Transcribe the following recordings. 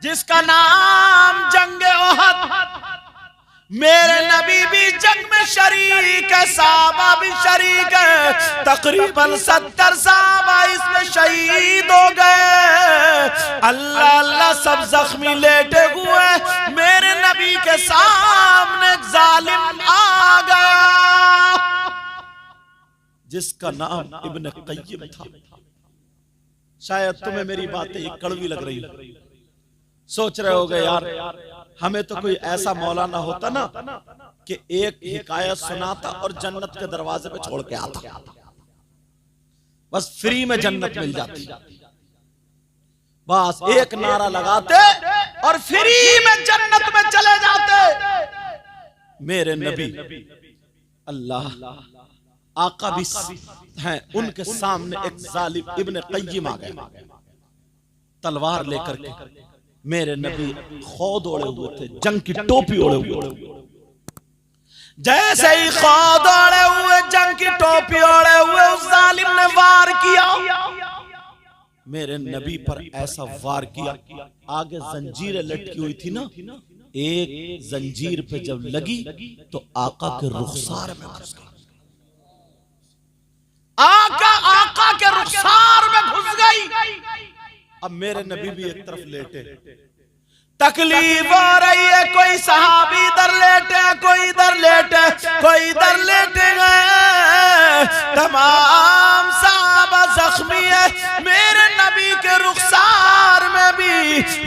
जिसका नाम जंग ओहद। मेरे नबी भी जंग में शरीक है, साहबा भी शरीक है। तकरीबन 70 साहबा इसमें शहीद हो गए। अल्लाह अल्लाह सब जख्मी लेटे हुए। मेरे नबी के सामने एक जालिम आ गया जिसका नाम इब्न क़य्यिम था। शायद तुम्हें मेरी बातें कड़वी लग रही, सोच रहे होगे यार हमें तो कोई ऐसा मौलाना होता ना कि एक हिकायत सुनाता और जन्नत के दरवाजे पे छोड़ के आता, बस फ्री में जन्नत मिल जाती। बस एक नारा लगाते और फ्री में जन्नत में चले जाते। मेरे नबी अल्लाह आका भी हैं, उनके सामने एक जालिम इब्न क़य्यिम आ गया तलवार लेकर के। मेरे नबी खौद ओढ़े हुए थे, जंग की टोपी ओढ़े हुए थे। जैसे ही खौद ओढ़े हुए, जंग की टोपी ओढ़े हुए उस जालिम ने वार किया। मेरे नबी पर ऐसा वार किया, आगे जंजीरें लटकी हुई थी ना, एक जंजीर पे जब लगी तो आका के रुखसार में घुस गई। आका के रुखसार में घुस गई। अब मेरे नबी भी एक तरफ लेटे, तकलीफ हो रही है। कोई सहाबी इधर लेटे, कोई इधर लेटे, कोई इधर लेटे गए। तमाम सहाबा जख्मी है। मेरे नबी के रुखसार में भी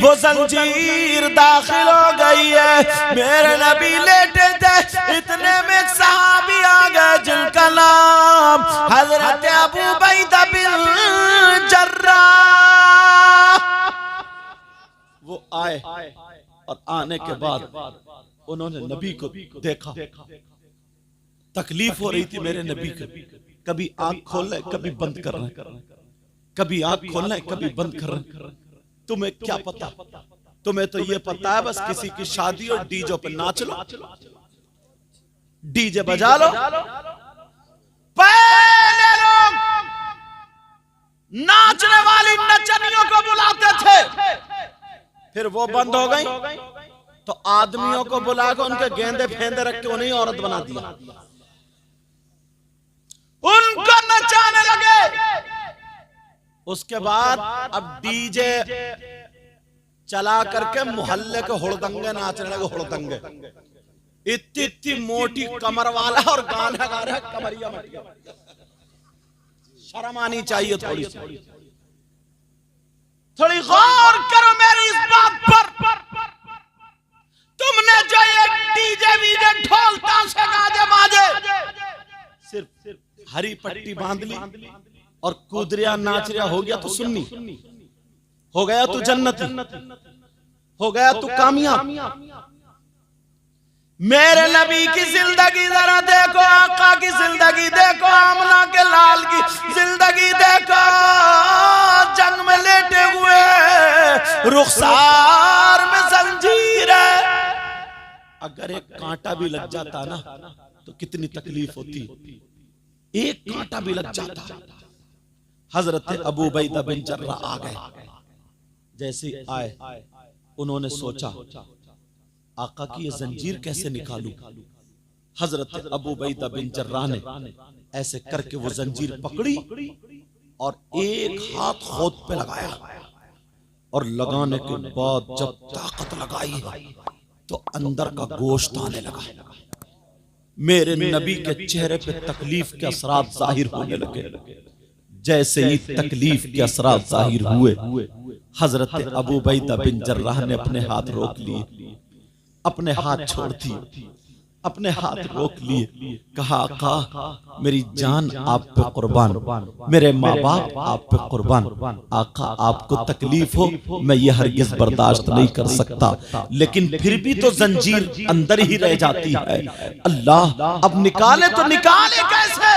वो जंजीर दाखिल हो गई है। मेरे नबी लेटे थे, इतने में एक सहाबी आ गए जिनका नाम हजरत अबू उबैदा बिन जर्राह। वो आए और आने के बाद उन्होंने नबी को देखा। तकलीफ हो रही थी मेरे नबी को, कभी आंख खोल रहे कभी बंद कर रहे, कभी आंख खोल रहे कभी बंद कर रहे। तुम्हें क्या पता, तुम्हें तो ये पता है बस किसी की शादी और डीजे पे नाच लो, डीजे बजा लो। पहले लोग नाचने वाली नचनियों को बुलाते थे, फिर वो बंद हो गई तो आदमियों को बुला के उनके गेंदे फेंदे रख के उन्हें औरत बना दिया, उनको नचाने लगे। उसके बाद अब डीजे चला करके मोहल्ले के हुड़दंगे नाचने लगे। हुड़दंगे इतनी इतनी मोटी कमर वाला और गाना गा रहा है, कमरिया मट गया। शर्म आनी चाहिए थोड़ी सी, थोड़ी गौर करो मेरी इस बात पर। तुमने जो ये डीजे वीजे ढोल ताशे गाजे बाजे सिर्फ हरी पट्टी बांध ली और कूदरिया नाचरिया हो गया तो सुन्नी, हो गया तू जन्नती, हो गया तू कामयाब। मेरे नबी की जिंदगी जरा देखो, आका की जिंदगी देखो, आमना के लाल की जिंदगी देखो। जंग में लेटे हुए, रुखसार में जंजीर है। अगर एक कांटा भी लग जाता ना तो कितनी तकलीफ होती, एक कांटा भी लग जाता। हजरत अबू उबैदा बिन जर्राह आ गए। जैसे आए उन्होंने सोचा आका की ये जंजीर कैसे निकालूं। हजरत अबू उबैदा बिन जर्राह ने ऐसे करके वो जंजीर पकड़ी और एक हाथ खोद पे लगाया, और लगाने के बाद जब ताकत लगाई तो अंदर का गोश्त आने लगा। मेरे नबी के चेहरे पे तकलीफ के असरात जाहिर होने लगे। जैसे ही तकलीफ के असरात जाहिर हुए, हजरत अबू उबैदा बिन जर्राह ने अपने हाथ रोक लिए, अपने हाथ छोड़ दिए, अपने हाथ रोक लिए। कहा आका मेरी जान आप पे कुर्बान, मेरे माँ बाप आप पे कुर्बान। आका आपको तकलीफ हो मैं ये हरगिज बर्दाश्त नहीं कर सकता, लेकिन फिर भी तो जंजीर अंदर ही रह जाती है। अल्लाह अब निकाले तो निकाले कैसे।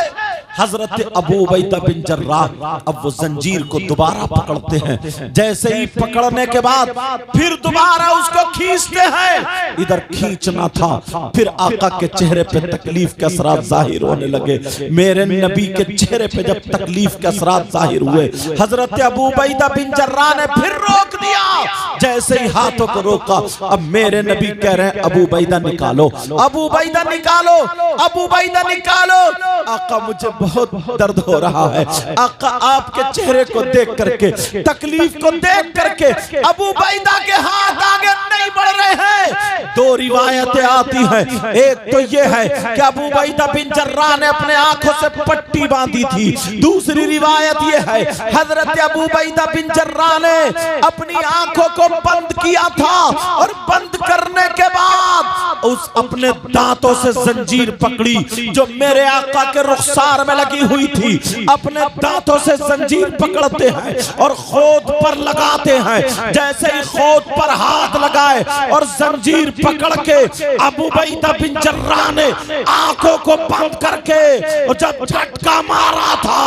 हजरत अबू उबैदा बिन जर्राह अब वो जंजीर को दोबारा पकड़ते हैं। जैसे ही पकड़ने के बाद फिर दोबारा उसको खींचते हैं। इधर खींचना था। फिर आका के चेहरे पे तकलीफ के असरात जाहिर होने लगे। मेरे नबी के चेहरे पे जब तकलीफ के असरात जाहिर हुए, हजरत अबू उबैदा बिन जर्राह ने फिर रोक दिया। जैसे ही हाथों को रोका, अब मेरे नबी कह रहे हैं अबू उबैदा निकालो, अबू उबैदा निकालो, अबू उबैदा निकालो। आका मुझे बहुत दर्द हो रहा है। आका आपके चेहरे को देख करके, तकलीफ को देख करके अबू उबैदा के हाथ आगे नहीं बढ़ रहे हैं। दो रिवायतें आती हैं, एक तो ये है कि अबू उबैदा बिन जर्राह ने अपने आंखों से पट्टी बांधी थी। दूसरी रिवायत ये है हजरत अबू उबैदा बिन जर्राह ने अपनी आंखों को बंद किया था और बंद करने के बाद उस अपने दांतों से जंजीर पकड़ी जो मेरे आका के रुखसार में लगी हुई थी। अपने दांतों से जंजीर पकड़ते हैं और खोद पर लगाते हैं। जैसे ही खोद पर हाथ लगाए और जंजीर पकड़ के अबू उबैदा बिन जर्राह ने आंखों को बंद करके, और जब झटका मारा था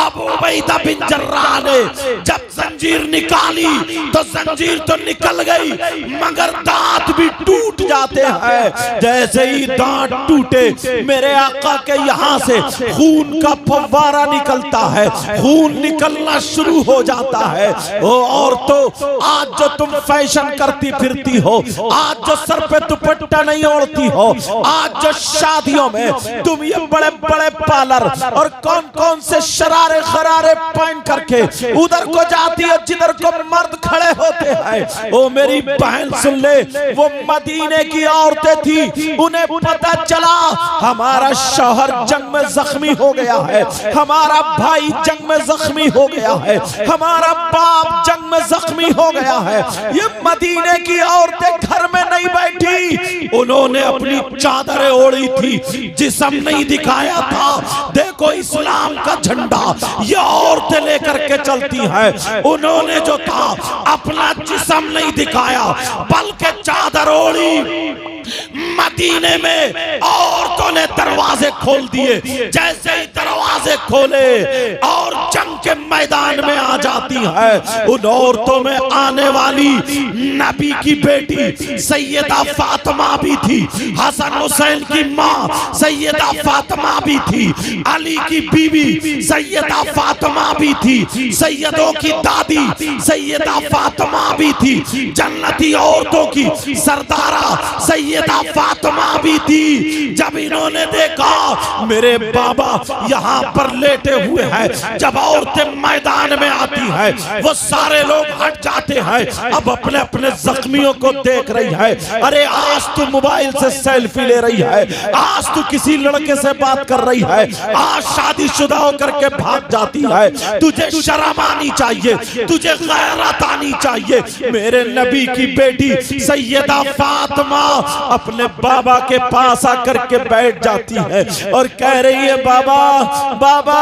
अबू उबैदा बिन जर्राह ने, जब जंजीर निकाली तो जंजीर तो निकल गई मगर दांत भी टूट जाते हैं। जैसे ही दांत टूटे, मेरे आका के यहाँ से खून का फव्वारा निकलता है, खून निकलना शुरू हो जाता है। ओ औरतों, आज जो तुम फैशन करती फिरती हो, आज जो सर पे दुपट्टा नहीं ओढ़ती हो, आज जो शादियों में तुम ये बड़े बड़े पार्लर और कौन कौन से शरारे खरारे पहन करके उधर को जाती है जिधर को मर्द खड़े होते हैं। ओ मेरी बहन सुन ले, वो मदीने की औरतें थी, उन्हें पता चला हमारा शौहर जंग में जख्मी हो गया है, हमारा भाई जंग में जख्मी हो गया है, हमारा बाप जंग में जख्मी हो गया है। ये मदीने की औरतें घर में नहीं बैठी, उन्होंने अपनी चादरें ओढ़ी थी, जिस्म नहीं दिखाया था। देखो इस्लाम का झंडा ये औरतें लेकर के चलती हैं। उन्होंने जो था अपना जिस्म नहीं दिखाया बल्कि चादर ओढ़ी। मदीने में औरतों ने दरवाजे खोल दिए। जैसे ही दरवाजे खोले और जंग के मैदान में आ जाती है। उन औरतों में आने वाली नबी की बेटी सैयदा फातिमा भी थी, हसन हुसैन की माँ सैयदा फातिमा भी थी, अली की बीवी सैयदा फातिमा भी थी, सैयदों की दादी सैयदा फातिमा भी थी, जन्नती औरतों की सरदारा सैयदा फातिमा भी थी। जब इन्होंने देखा मेरे बाबा यहाँ पर लेटे हुए हैं, जब औरतें मैदान में आती हैं वो सारे लोग हट जाते हैं। अब अपने अपने जख्मियों को देख रही है। अरे आज तू मोबाइल से सेल्फी ले रही है, आज तू किसी लड़के से बात कर रही है, आज शादीशुदा होकर के भाग जाती है। तुझे शर्म आनी चाहिए, तुझे गैरत आनी चाहिए। मेरे नबी की बेटी सैयदा फातिमा अपने बाबा के पास आकर के बैठ जाती है और कह रही है बाबा, बाबा,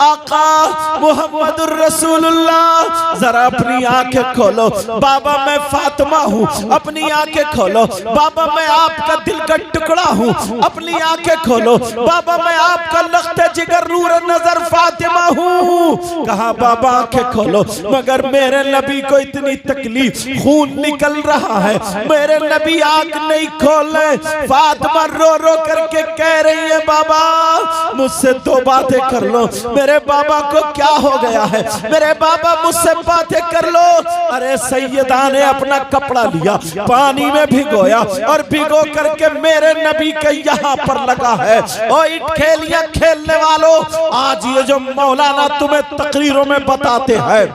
आका मुहम्मदुर रसूलुल्लाह, जरा अपनी आंखें खोलो। बाबा मैं फातिमा हूँ, अपनी आंखें खोलो। बाबा मैं आपका दिल का टुकड़ा हूँ, अपनी आंखें खोलो। बाबा मैं आपका लख्ते जिगर नूर नजर फातिमा हूँ। कहा बाबा आंखें खोलो, मगर मेरे नबी को इतनी तकलीफ, खून निकल रहा है, मेरे नबी आंख नहीं खोले। फातिमा रो रो करके कह रही है बाबा मुझसे दो बातें कर लो, मेरे बाबा को क्या हो गया है, मेरे बाबा मुझसे बातें कर लो। अरे सैयदा ने अपना कपड़ा लिया, पानी में भिगोया और भिगो करके मेरे नबी के यहाँ पर लगा है। ओ ईट खेलियां खेलने वालों, आज ये जो मौलाना तुम्हें तकरीरों में बताते हैं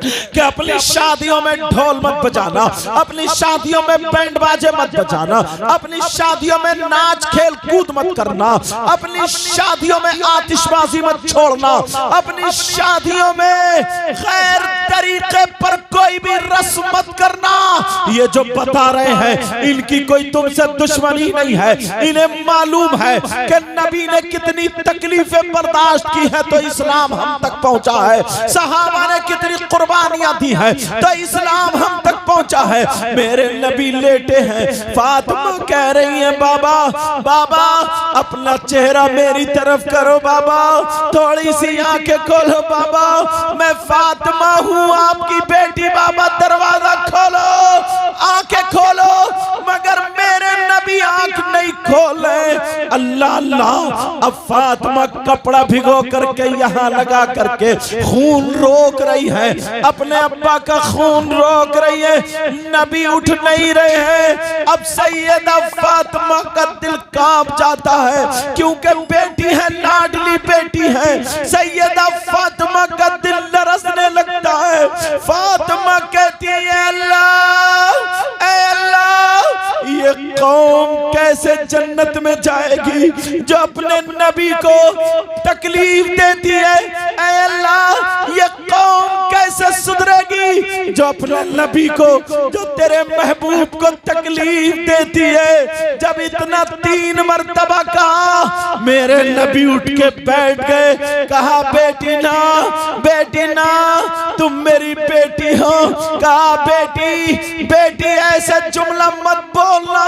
कि अपनी शादियों में ढोल मत बजाना, अपनी शादियों में बैंड बाजे मत बजाना, अपनी शादियों में नाच खेल कूद मत करना, अपनी शादियों में आतिशबाजी मत छोड़ना, अपनी शादियों में गैर तरीके पर कोई भी रस्म मत करना। ये जो बता रहे हैं इनकी कोई तुमसे दुश्मनी नहीं है, इन्हें मालूम है कि नबी ने कितनी तकलीफें बर्दाश्त की है तो इस्लाम हम तक पहुंचा है, सहाबा ने कितनी कुर्बानियां दी है तो इस्लाम हम तक पहुंचा है। मेरे नबी लेटे हैं, फातिमा कह रही है बाबा, बाबा अपना चेहरा मेरी तरफ करो, बाबा थोड़ी सी आंखें खोलो, बाबा मैं फातिमा हूँ आपकी बेटी, बाबा दरवाजा खोलो, आंखें खोलो। मगर अल्लाह अल्लाह, अब फातिमा कपड़ा भिगो करके यहाँ लगा करके खून रोक रही है, अपने अब्बा का खून रोक रही है, नबी उठ नहीं रहे हैं। अब सैयदा फातिमा का दिल कांप जाता है, क्योंकि बेटी है, लाडली बेटी है। सैयदा फातिमा का दिल लरसने लगता है। फातिमा कहती है अल्लाह, ऐ अल्लाह, ये कौम कैसे जन्नत में जाएगी जो अपने नबी को तकलीफ देती है। ऐ अल्लाह, ये कौम कैसे सुधरेगी जो अपने नबी को, जो तेरे महबूब को तकलीफ देती है। जब इतना 3 मरतबा कहा, मेरे नबी उठ के बैठ गए, कहा बेटी ना, बेटी ना, तुम मेरी बेटी हो। कहा बेटी, बेटी ऐसा जुमला मत बोलना।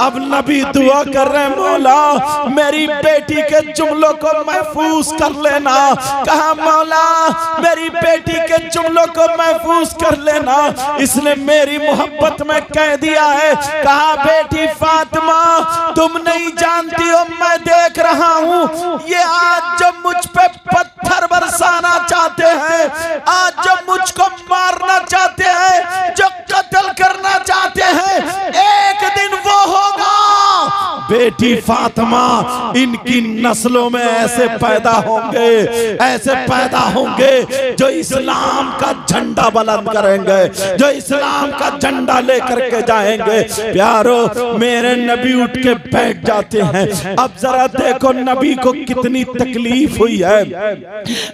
अब नबी दुआ कर रहे, मौला मेरी बेटी के जुमलों को महफूज कर लेना। कहा मौला मेरी बेटी के जुमलों को महफूज कर लेना, इसने मेरी मोहब्बत में कह दिया है। कहा बेटी फातिमा, तुम नहीं जानती हो, मैं देख रहा हूँ ये आज जब मुझ पे पत्थर बरसाना चाहते हैं, आज जब मुझको मारना चाहते हैं, जो कत्ल करना चाहते हैं, एक दिन वो होगा। बेटी फातिमा, इनकी नस्लों में ऐसे पैदा होंगे, ऐसे पैदा होंगे जो इस्लाम का झंडा बुलंद करेंगे, जो इस्लाम का झंडा लेकर के जाएंगे। प्यारो, मेरे नबी उठ के बैठ जाते हैं। अब जरा देखो नबी को कितनी तकलीफ हुई है,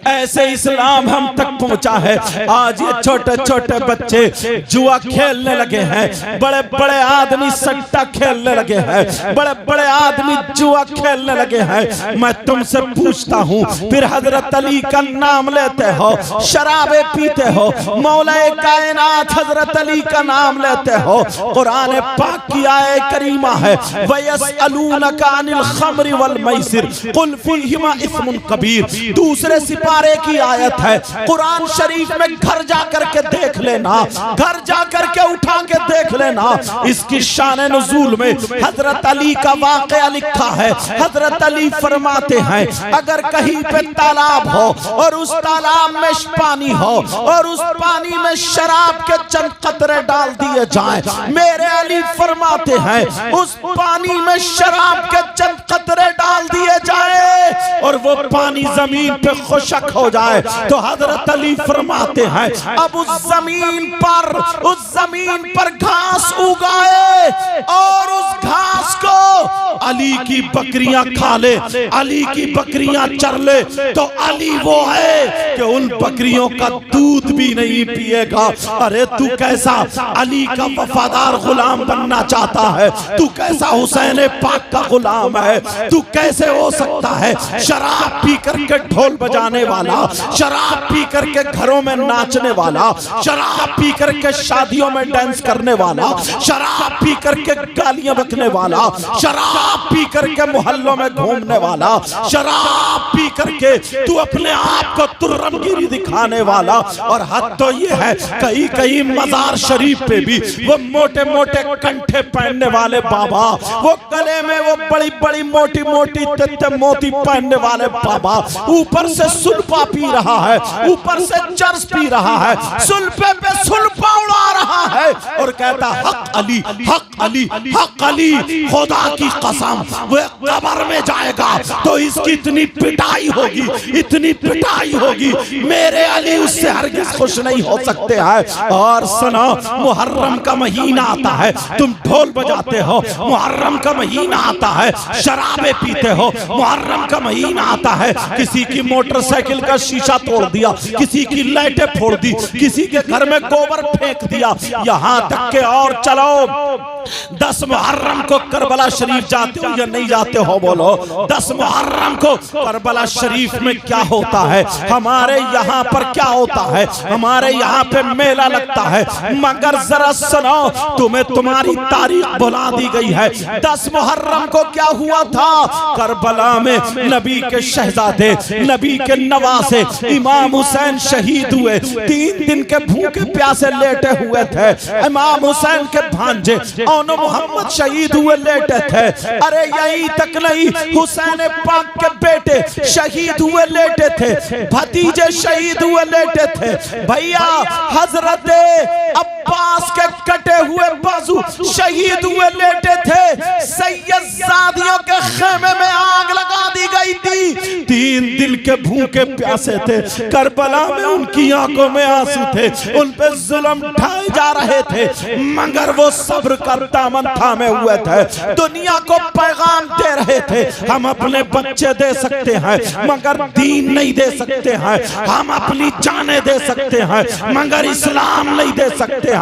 ऐसे इस्लाम हम तक पहुंचा है। आज ये छोटे छोटे बच्चे जुआ खेलने लगे हैं, बड़े बड़े आदमी सट्टा खेलने लगे हैं, बड़े बड़े आदमी जुआ खेलने लगे हैं। मैं तुमसे पूछता हूँ, फिर हजरत अली का नाम लेते हो, शराबे पीते हो, मौलाए कायनात हजरत अली का नाम लेते हो। कुरान पाक की आयत करीमा है, वयसअलूनका अनिल खम्रि वल मैसिर कुल फीहिमा इस्मुन कबीर। दूसरे सिपारे की आयत है, कुरान शरीफ में घर जाकर के देख लेना, घर जाकर के उठा के देख लेना। इसकी शान नुज़ूल में हजरत अली का वाक़या लिखा है। हजरत अली फरमाते हैं, अगर कहीं पे तालाब हो और उस तालाब में पानी हो और उस पानी में शराब के चंद कतरे डाल दिए जाएं, मेरे अली फरमाते हैं उस पानी में शराब के चंद कतरे डाल दिए जाए और वो पानी जमीन पे खुशक हो जाए, तो हजरत अली फरमाते हैं अब उस जमीन पर घास उगाए और उस घास को अली की बकरियां खा ले, अली की बकरियां चर ले, तो अली वो है कि उन बकरियों का दूध भी नहीं पिएगा। अरे तू कैसा अली का वफादार गुलाम बनना चाहता है, तू कैसा हुसैन पाक का गुलाम है, तू कैसे हो सकता है शराब पी करके ढोल बजाने वाला, शराब पी करके घरों में नाचने वाला, शराब पी करके शादियों में डांस करने वाला, शराब पी करके गालियां बकने वाला, शराब पी करके मोहल्लों में घूमने वाला, शराब पी करके तू अपने आप को तुर्रमगिरी दिखाने वाला। और हद तो ये है, कहीं कहीं मजार शरीफ पे भी वो मोटे मोटे कंठे पहनने वाले बाबा, वो गले में वो बड़ी बड़ी मोटी मोटी तित्ते मोती पहनने वाले बाबा, ऊपर से सुल्फा पी रहा है, ऊपर से चर्स पी रहा है, सुल्फे पे सुल्फा उड़ा रहा है और कहता हक अली, हक अली, हक अली। खुदा की कसम वो कब्र में जाएगा तो इसकी इतनी पिटाई होगी, इतनी पिटाई होगी, मेरे अली उससे हरगिज़ खुश नहीं हो सकते हैं। और सुनो, मुहर्रम का महीना आता है, तुम ढोल बजाते हो, मुहर्रम का महीना आता है, शराबे पीते हो, मुहर्रम का महीना आता है, किसी की मोटरसाइकिल का शीशा तोड़ दिया, किसी की लाइटें फोड़ दी, किसी के घर में गोबर फेंक दिया, यहाँ तक के और चलो 10 मुहर्रम को करबला शरीफ जाते हो या नहीं जाते हो? बोलो 10 मुहर्रम को करबला शरीफ में क्या होता है, हमारे यहाँ पर क्या होता है, हमारे यहाँ पे मेला लगता है। मगर जरा सुनो, तुम्हें तुम्हारी तारीख भुला दी गई है। 10 मुहर्रम को क्या हुआ था? करबला में नबी के शहजादे, नबी के नवासे इमाम हुसैन शहीद हुए, 3 दिन के भूखे प्यासे लेटे हुए थे। इमाम हुसैन के भांजे ओनो मोहम्मद शहीद हुए लेटे थे। अरे यही तक नहीं, हुसैन पाक के बेटे शहीद हुए लेटे थे, भतीजे शहीद हुए लेटे थे। भैया हजरत अब्बास के कटे हुए बाजू शहीद हुए लेटे थे। सैयदजादियों के खेमे में आग लगा दी गई थी। 3 दिन के भूखे प्यासे थे, करबला में उनकी आंखों में आंसू थे, उन पे जुल्म ढाए जा रहे थे, मगर वो सब्र का दामन थामे हुए थे, दुनिया को पैगाम दे रहे थे। हम अपने बच्चे दे सकते हैं मगर दीन नहीं दे सकते हैं, हम अपनी जानें दे सकते हैं मगर इस्लाम नहीं दे सकते हैं।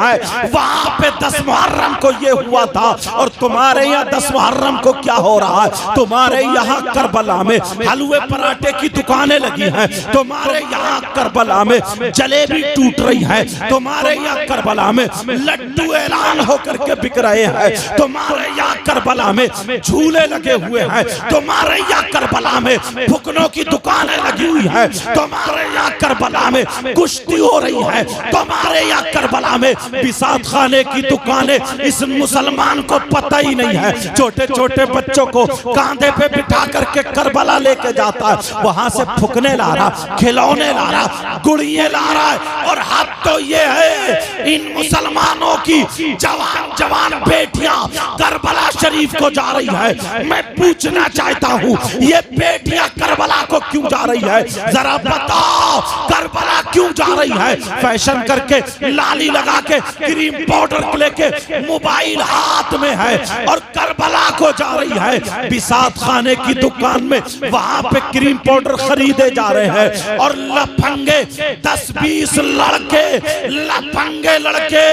वहां पे 10 मुहर्रम को ये हुआ था और तुम्हारे यहाँ 10 मुहर्रम को क्या हो रहा है? तुम्हारे यहाँ करबला में हलवे पराठे की दुकानें लगी हैं, तुम्हारे यहाँ करबला में जलेबी टूट रही है, तुम्हारे यहाँ करबला में लड्डू ऐलान होकर के बिक रहे हैं, तुम्हारे यहाँ करबला में झूले लगे हुए हैं, तुम्हारे यहाँ करबला में फुकनों की दुकानें लगी हुई है, तुम्हारे यहाँ करबला में कुश्ती हो रही है, तुम्हारे यहाँ करबला में बिसात खाने की दुकानें। इस मुसलमान को पता ही नहीं है, छोटे छोटे बच्चों को कांधे पे बिठा करके करबला लेके जाता है, वहां से फुकने ला रहा, खिलौने ला रहा, गुड़ियां ला रहा है। और हद तो ये है इन मुसलमानों की जवान जवान बेटियां करबला शरीफ को जा रही है। मैं पूछना चाहता हूँ ये बेटियां करबला को क्यों जा रही है? जरा बताओ करबला क्यों जा रही है? फैशन करके, लाली लगा के, क्रीम पाउडर लेके, मोबाइल हाथ में है और करबला को जा रही है। बिसात खाने की दुकान में वहां पे क्रीम पाउडर खरीदे जा रहे हैं और लफंगे 10-20 लड़के, लफंगे लड़के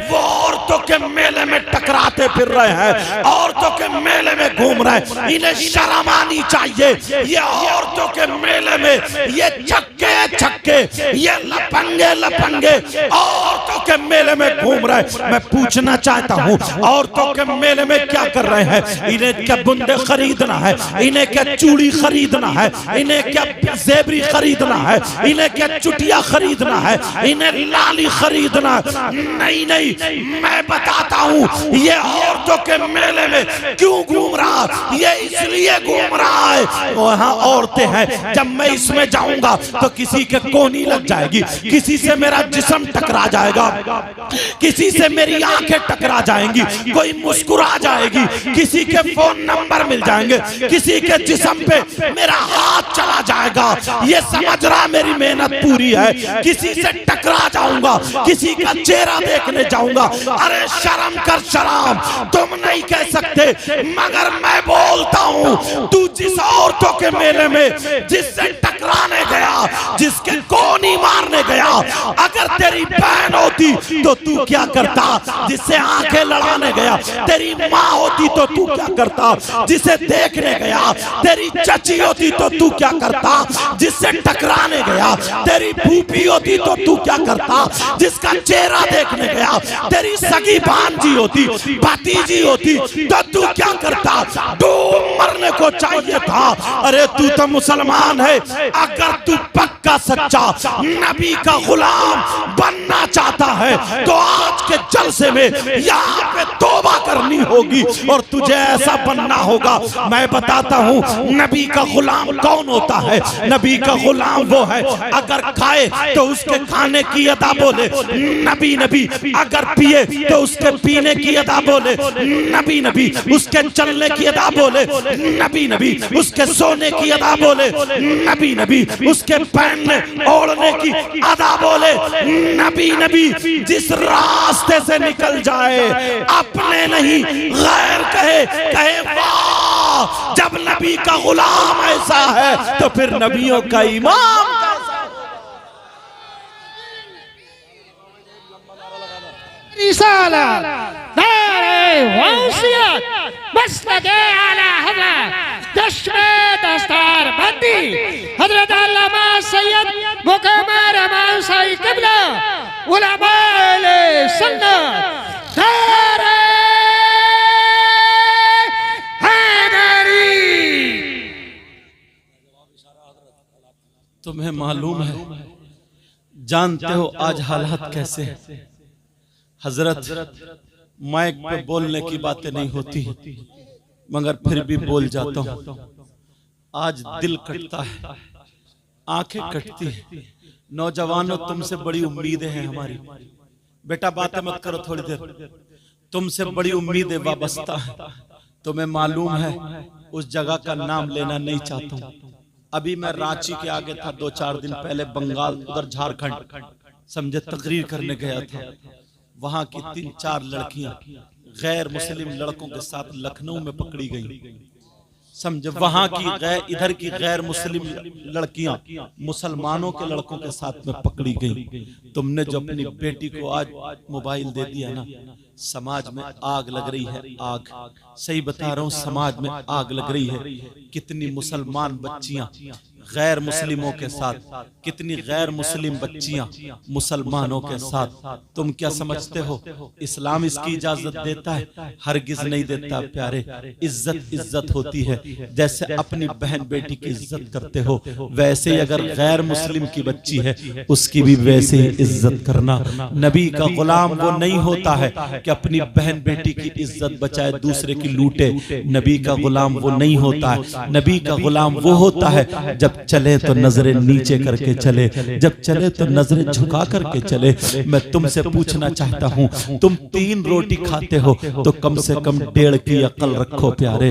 वो औरतों के मेले में टकराते फिर रहे हैं, औरतों के मेले में घूम रहे हैं। इन्हें शर्म आनी चाहिए। ये औरतों के मेले में ये छक्के छक्के, ये लफंगे लफंगे औरतों के मेले में घूम रहे हैं। मैं पूछना चाहता हूँ औरतों के मेले में क्या कर रहे हैं? इन्हें क्या बुंदे खरीदना है? इन्हें क्या चूड़ी खरीदना है? इन्हें क्या जेबरी खरीदना है? इन्हें क्या चुटिया खरीदना है? इन्हें लाली खरीदना? नहीं नहीं, मैं बताता हूँ ये औरतों के मेले में क्यों घूम रहा, ये इसलिए घूम रहा है वहां औरतें हैं, जब मैं इसमें जाऊंगा तो किसी के कोनी लग जाएगी, किसी से मेरा जिस्म टकरा जाएगा, किसी से मेरी आंखें टकरा जाएंगी, कोई मुस्कुरा जाएगी, किसी के फोन नंबर मिल जाएंगे, किसी के जिस्म पे मेरा हाथ चला जाएगा। ये समझ रहा मेरी मेहनत पूरी है, किसी से टकरा जाऊंगा, किसी का चेहरा देखने जाऊंगा। अरे शर्म कर शर्म, तुम नहीं कह सकते मगर मैं बोलता हूं तू जिस औरतों के मेले में जिससे टकराने गया, जिसके कोनी मारने गया, अगर तेरी बहन होती तो तू क्या करता? जिससे आंखें लड़ाने गया तेरी माँ होती तो तू क्या करता? जिसे देखने गया तेरी चची होती तो तू क्या करता? जिससे टकराने गया तेरी फूफी होती तो तू क्या करता? जिसका चेहरा देखने गया तेरी सगी भांजी होती, भतीजी होती तो तू क्या करता? डूब मरने को चाहिए था। अरे तू तो मुसलमान है, अगर तू पक्का सच्चा नबी का गुलाम बनना चाहता है तो आज के जलसे में यहाँ पे तौबा करनी होगी और तुझे ऐसा बनना होगा। मैं बताता हूँ नबी का गुलाम कौन होता है। नबी का गुलाम वो है अगर खाए तो उसके खाने की अदा बोले नबी नबी, अगर पिए तो उसके पीने की अदा बोले नबी नबी, उसके चलने की अदा बोले नबी नबी, उसके सोने की अदा बोले नबी नबी, उसके पहनने ओढ़ने की अदा बोले नबी नबी। जिस रास्ते से निकल जाए अपने नहीं गैर कहे, कहे वाह जब नबी का गुलाम ऐसा है तो फिर नबियों का इमाम रिसालत नारे वसीयत मसलके आला हज़रत चश्मे दस्तार बंदी हज़रत अल्लामा सैयद मुक़म्मल रहमान साई क़िबला उलमाए सुन्नत नारे हैदरी। तुम्हें मालूम है, जानते हो आज हालात कैसे हैं? हजरत माइक पे बोलने की बातें नहीं होती, मगर फिर भी बोल जाता हूं। आज दिल कटता है, आंखें कटती है। नौजवानों, तुमसे बड़ी उम्मीदें हैं हमारी। बेटा बातें मत करो थोड़ी देर, तुमसे बड़ी उम्मीदें वाबस्ता है। तुम्हें मालूम है, उस जगह का नाम लेना नहीं चाहता हूं। अभी मैं रांची के आगे था, 2-4 दिन पहले बंगाल, उधर झारखंड, समझे तकरीर करने गया था। वहां की 3-4 लड़कियां गैर मुस्लिम लड़कों के साथ लखनऊ में पकड़ी गई। समझे, वहां की इधर की गैर मुस्लिम लड़कियां मुसलमानों के लड़कों के साथ में पकड़ी गई। तुमने जो अपनी बेटी को आज मोबाइल दे दिया ना, समाज में आग लग रही है, आग। सही बता रहा हूं, समाज में आग लग रही है। कितनी मुसलमान बच्चियां गैर मुस्लिमों के साथ, कितनी गैर मुस्लिम बच्चियां मुसलमानों के साथ। तुम क्या समझते हो इस्लाम इसकी इजाजत देता है? हरगिज नहीं देता प्यारे। इज्जत इज्जत होती है। जैसे अपनी बहन बेटी की इज्जत करते हो, वैसे ही अगर गैर मुस्लिम की बच्ची है, उसकी भी वैसे ही इज्जत करना। नबी का गुलाम वो नहीं होता है कि अपनी बहन बेटी की इज्जत बचाए, दूसरे की लूटे। नबी का गुलाम वो नहीं होता है। नबी का गुलाम वो होता है जब चले तो नजरें नीचे करके चले, जब चले तो नजरें झुका करके चले। मैं तुमसे पूछना चाहता हूं, तुम 3 रोटी खाते हो तो कम से कम 1.5 की अकल रखो प्यारे।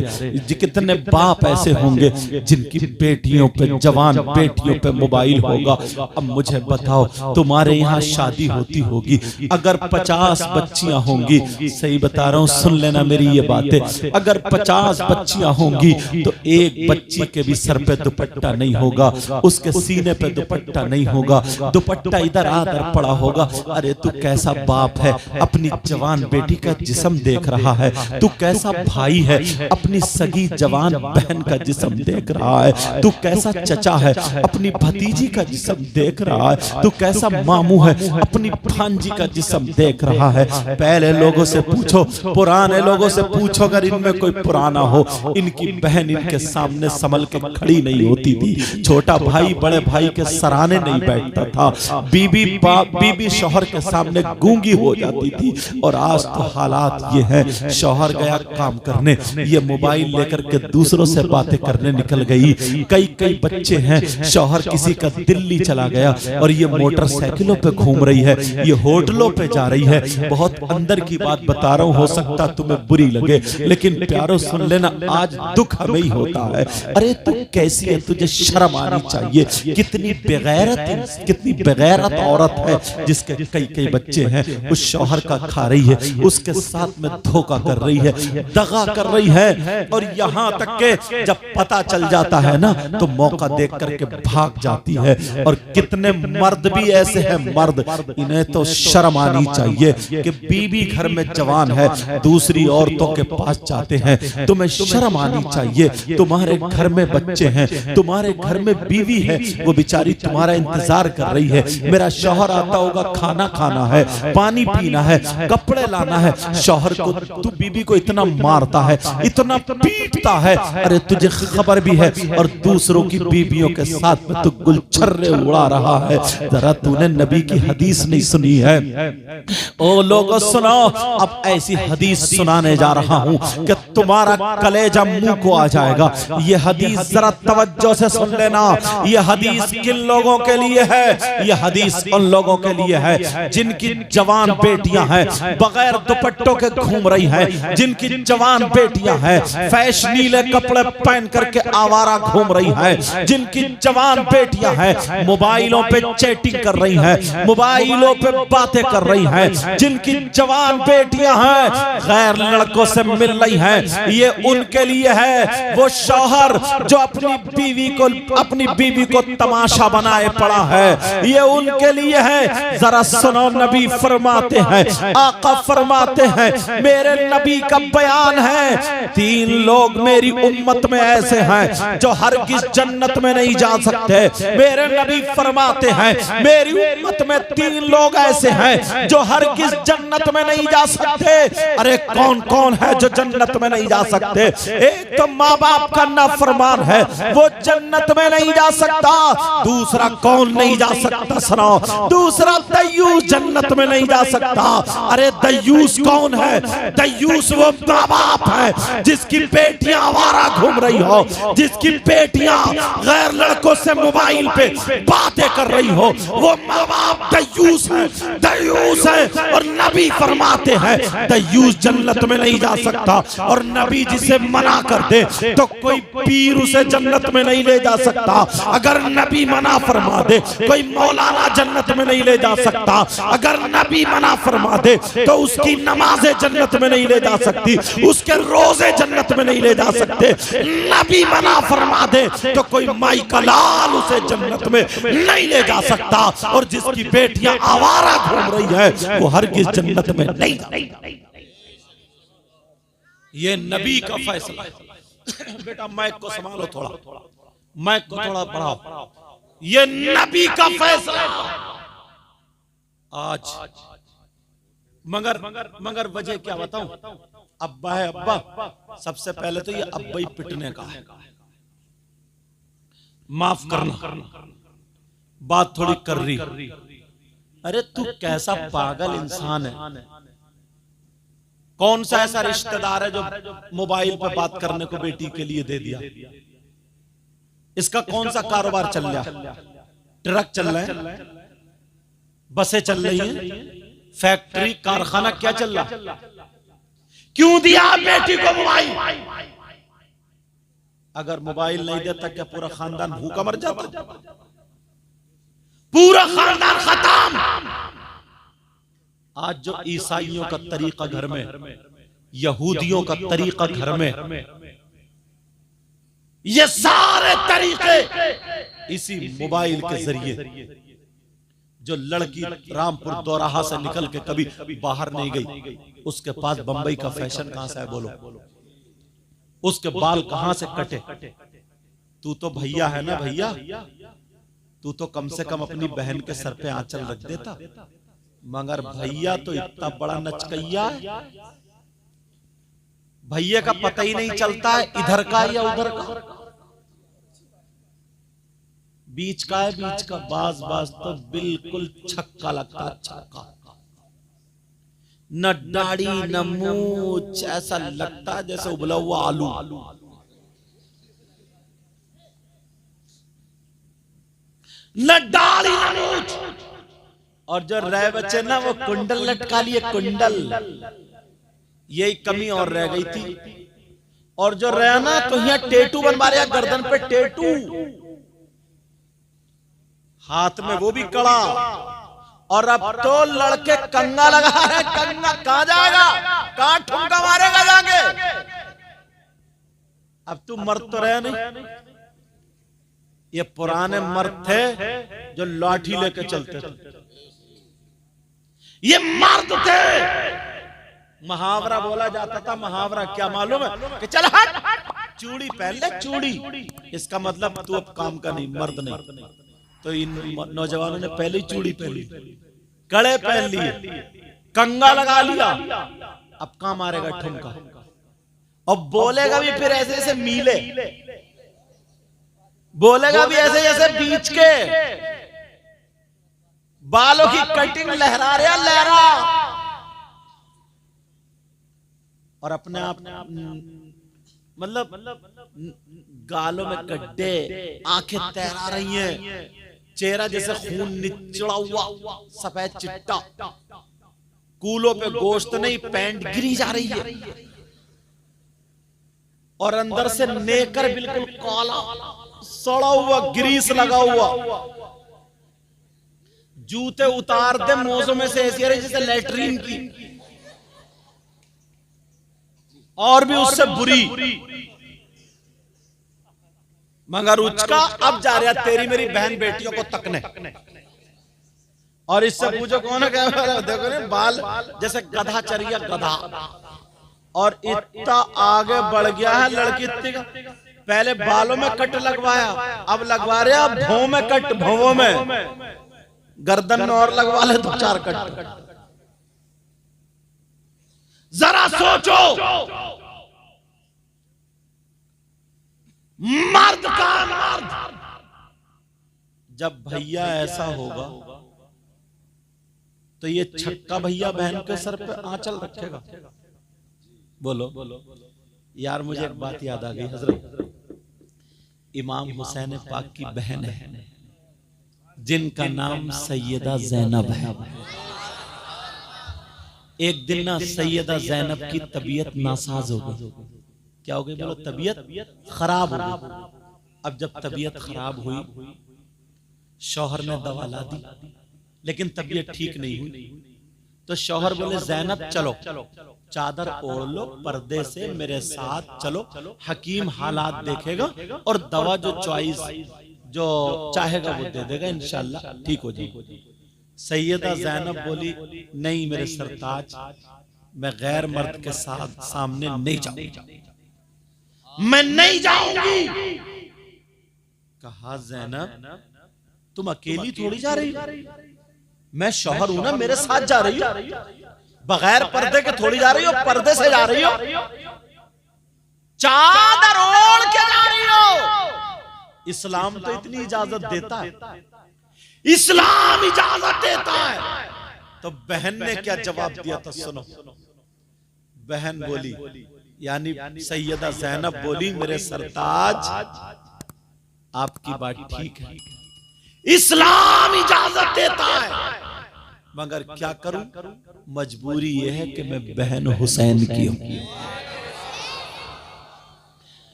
कितने बाप ऐसे होंगे जिनकी बेटियों पे, जवान बेटियों पे मोबाइल होगा। अब मुझे बताओ, तुम्हारे यहाँ शादी होती होगी, अगर 50 बच्चियां होंगी, सही बता रहा हूं, सुन लेना मेरी ये बातें, अगर 50 बच्चियां होंगी तो एक बच्ची के भी सर पे दुपट्टा नहीं होगा, उसके सीने पे दुपट्टा नहीं होगा, दुपट्टा इधर आधर पड़ा होगा। अरे तू कैसा बाप है, अपनी जवान बेटी का जिस्म देख रहा है? तू कैसा भाई है, अपनी सगी जवान बहन का जिस्म देख रहा है? तू कैसा चचा है, अपनी भतीजी का जिस्म देख रहा है? तू कैसा मामू है, अपनी भांजी का जिस्म देख रहा है? पहले लोगों से पूछो, पुराने लोगों से पूछो, अगर इनमें कोई पुराना हो, इनकी बहन इनके सामने संभल के खड़ी नहीं होती थी। छोटा भाई बड़े भाई के सराहने नहीं बैठता था। बीबी शौहर के सामने गूंगी हो जाती थी। और आज तो हालात ये है, शौहर गया काम करने, ये मोबाइल लेकर के दूसरों से बातें करने निकल गई। कई बच्चे हैं, शौहर किसी का दिल्ली चला गया और ये मोटरसाइकिलों पे घूम रही है, ये होटलों पे जा रही है। बहुत अंदर की बात बता रहा हूं, हो सकता तुम्हें बुरी लगे, लेकिन प्यारो सुन लेना, आज दुख हमें ही होता है। अरे तू कैसी है, तुझे शर्म आनी चाहिए। कितनी बेगैरत औरत है जिसके कई बच्चे हैं, उस शौहर का खा रही है, उसके साथ में धोखा कर रही है, दगा कर रही है। और यहां तक के जब पता चल जाता है ना, तो मौका देख करके भाग जाती है। और कितने मर्द भी ऐसे हैं, मर्द, इन्हें तो शर्म आनी चाहिए कि बीबी घर में जवान है, दूसरी औरतों के पास जाते हैं। तुम्हें शर्म आनी चाहिए। तुम्हारे घर में बच्चे हैं, तुम्हारे घर में बीवी है, वो बेचारी तुम्हारा इंतजार कर रही है। मेरा शौहर आता होगा, खाना खाना है, पानी पीना है, कपड़े लाना है। शौहर को तू बीबी को इतना मारता है, इतना पीटता है, अरे तुझे खबर भी है। और दूसरों की बीबियों के साथ में तू गुलछर्रे उड़ा रहा है। जरा तूने नबी की हदीस नहीं सुनी है? ओ लोगों सुनो, अब ऐसी हदीस सुनाने जा रहा हूं कि तुम्हारा कलेजा मुंह को आ जाएगा। ये हदीस जरा तवज्जो से सुन लेना। ये हदीस किन लोगों के लिए है? ये हदीस उन लोगों के लिए है जिनकी जवान बेटियां हैं, बगैर दुपट्टों के घूम रही हैं, जिनकी जवान बेटियां हैं, फैशनीले कपड़े पहन करके आवारा घूम रही हैं, जिनकी जवान बेटियां हैं, मोबाइलों पे चैटिंग कर रही हैं, मोबाइलों पे बातें कर रही हैं, जिनकी जवान बेटियां हैं, गैर लड़कों से मिल रही हैं। ये उनके लिए है। वो शौहर जो अपनी बीवी को तमाशा बनाए पड़ा है, ये उनके लिए है। जरा सुनो, नबी फरमाते हैं, आका फरमाते हैं, मेरे नबी का बयान है, 3 लोग मेरी उम्मत में ऐसे हैं जो हरगिज जन्नत में नहीं जा सकते। मेरे नबी फरमाते हैं, मेरी उम्मत में 3 लोग ऐसे हैं जो हरगिज जन्नत में नहीं नहीं जा सकते। अरे कौन कौन है जो जन्नत में नहीं जा सकते? एक तो माँ बाप का नाफरमान है, वो जन्नत में नहीं जा सकता। दूसरा कौन नहीं जा सकता सुनाओ? दूसरा दयूस जन्नत में नहीं जा सकता। अरे दयूस कौन है? दयूस वो माँ बाप है जिसकी बेटियां आवारा घूम रही हो, जिसकी बेटियां गैर लड़कों से मोबाइल पे बातें कर रही हो, वो माँ बाप दयूस है, दयूस है। और नबी फरमाते हैं दयूस जन्नत में नहीं जा सकता। और नबी जिसे मना कर दे तो कोई पीर उसे जन्नत में नहीं ले जा सकता। अगर नबी मना फरमा दे कोई मौलाना जन्नत में नहीं ले जा सकता। अगर नबी मना फरमा दे तो उसकी नमाजें जन्नत में नहीं ले जा सकती, उसके रोजे जन्नत में नहीं ले जा सकते। नबी मना फरमा दे तो कोई माई का लाल उसे जन्नत में नहीं ले जा सकता। और जिसकी बेटियां आवारा घूम रही है वो हरगिज जन्नत में नहीं जाएगी। ये नबी का फैसला है। बेटा माइक को संभालो, थोड़ा माइक को थोड़ा बढ़ाओ। ये नबी का फैसला आज। मगर वजह क्या बताऊं? अब्बा है, अब्बा सबसे पहले तो ये अब्बा ही पिटने का है। माफ करना, बात थोड़ी कर रही। अरे तू कैसा पागल इंसान है? कौन सा ऐसा रिश्तेदार है जो मोबाइल पर बात करने को बेटी के लिए दे दिया? इसका कौन सा कारोबार चल रहा है? ट्रक चल रहा है, बसें चल रही हैं, फैक्ट्री कारखाना क्या चल रहा? क्यों दिया बेटी को मोबाइल? अगर मोबाइल नहीं देता क्या पूरा खानदान भूखा मर जाता? पूरा खानदान खत्म। आज जो ईसाइयों का तरीका घर में, यहूदियों का तरीका घर में, ये सारे तरीके इसी मोबाइल के जरिए। जो लड़की रामपुर दौराहा से निकल के कभी बाहर नहीं गई, उसके पास बंबई का फैशन कहां से है बोलो? उसके बाल कहां से कटे? तू तो भैया है ना भैया, तू तो कम से कम अपनी बहन के सर पे आंचल रख देता। मगर भैया तो इतना बड़ा नचकैया है, भैया का पता ही नहीं चलता है इधर का या उधर का, बीच का है, बीच का। बाज बाज तो बिल्कुल छक्का लगता है, छक्का। न दाढ़ी न मूंछ, ऐसा लगता है जैसे उबला हुआ आलू। न दाढ़ी न मूंछ। और जो रह बच्चे ना वो कुंडल लटका लिए, कुंडल। यही कमी और रह गई थी। और जो रह ना तो यहाँ टेटू बनवा रहा, गर्दन पे टेटू, हाथ में वो भी कड़ा। और अब तो लड़के कंगा लगा रहे। कंगा कहां जाएगा? कहां ठुमका मारेगा जाके? अब तू मर्द तो रहे नहीं। ये पुराने मर्द थे जो लाठी लेके चलते थे, ये मर्द थे। मुहावरा बोला जाता था। मुहावरा क्या मालूम है? कि चल हट, चूड़ी पहन ले, चूड़ी। इसका मतलब तू अब काम का नहीं, मर्द नहीं। तो इन नौजवानों ने पहले ही चूड़ी पहन ली, कड़े पहन लिए, कंगा लगा लिया। अब कहां मारेगा ठुमका? और बोलेगा भी फिर ऐसे ऐसे मीले, बोलेगा भी ऐसे जैसे बीच के बालों की कटिंग लहरा रहा, लहरा। और अपने आप मतलब गालों में गड्ढे, आंखें तैरा रही हैं, चेहरा जैसे खून निचड़ा हुआ, सफेद चिट्टा, कूलों पे गोश्त नहीं, पैंट गिरी जा रही है। और अंदर से नेकर बिल्कुल काला, सड़ा हुआ, ग्रीस लगा हुआ। जूते उतार दे मोजों में से ऐसी आ रही जैसे लैट्रीन की, और भी उससे बुरी। मगर उसका अब जा रहा तेरी मेरी बहन बेटियों को तकने। और इससे पूछो कौन है? क्या देखो ना, बाल जैसे गधा चरिया, गधा। और इतना आगे बढ़ गया है लड़की इतनी का। पहले बालों में कट लगवाया, अब लगवा रहे अब भौं में कट, भौं में, गर्दन में और लगवा ले 2-4 कट। जरा सोचो, मर्द का मर्द जब भैया ऐसा होगा तो ये छक्का भैया बहन के सर पे आंचल रखेगा। बोलो यार, मुझे एक बात याद आ गई। हजरत इमाम हुसैन पाक की बहन है जिनका नाम सैयदा जैनब है। एक दिन ना सैयदा जैनब की तबीयत नासाज हो गई। क्या हो गई? बोलो, तबीयत खराब हो गई। अब जब तबीयत खराब हुई, शौहर ने दवा ला दी, लेकिन तबीयत ठीक नहीं हुई। तो शौहर बोले, जैनब चलो, चादर ओढ़ लो, पर्दे से मेरे साथ चलो, हकीम हालात देखेगा और दवा जो चॉइस जो चाहेगा वो दे देगा, इंशाल्लाह ठीक हो जाएगी। सैयदा जैनब बोली, नहीं मेरे सरताज, मैं गैर मर्द के साथ सामने नहीं जाऊंगी, मैं नहीं जाऊंगी। कहा, जैनब तुम अकेली थोड़ी जा रही हो, मैं शौहर हूं ना, मेरे साथ जा रही हो, बगैर पर्दे के थोड़ी जा रही हो, पर्दे से जा रही हो, चादर ओढ़ के जा रही हो। इस्लाम तो इतनी इजाजत देता है, इस्लाम इजाजत देता है। तो बहन ने क्या जवाब दिया था, सुनो। बहन बोली, यानी सैयदा जैनब बोली, मेरे सरताज आपकी बात ठीक है, इस्लाम इजाजत देता है, मगर क्या करूं, मजबूरी यह है कि मैं बहन हुसैन की हूं,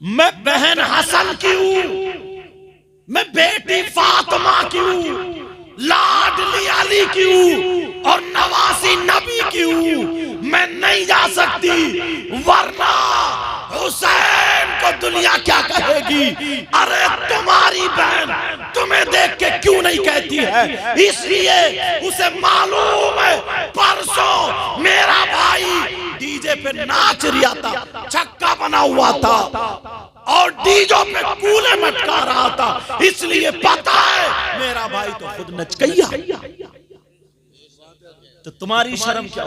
मैं बहन हसन की हूं, मैं बेटी फातिमा की हूं, लाडली अली की हूं और नवासी नबी की हूं। मैं नहीं जा सकती, वरना हुसैन को दुनिया क्या कहेगी। अरे तुम्हारी बहन तुम्हें देख के क्यों नहीं कहती है, इसलिए उसे मालूम है परसों मेरा भाई डीजे पे नाच रिया था, छक्का बना हुआ था और डीजो पे कूले मटका रहा था, इसलिए पता है मेरा भाई तो खुद नचकैया। तो तुम्हारी शर्म क्या?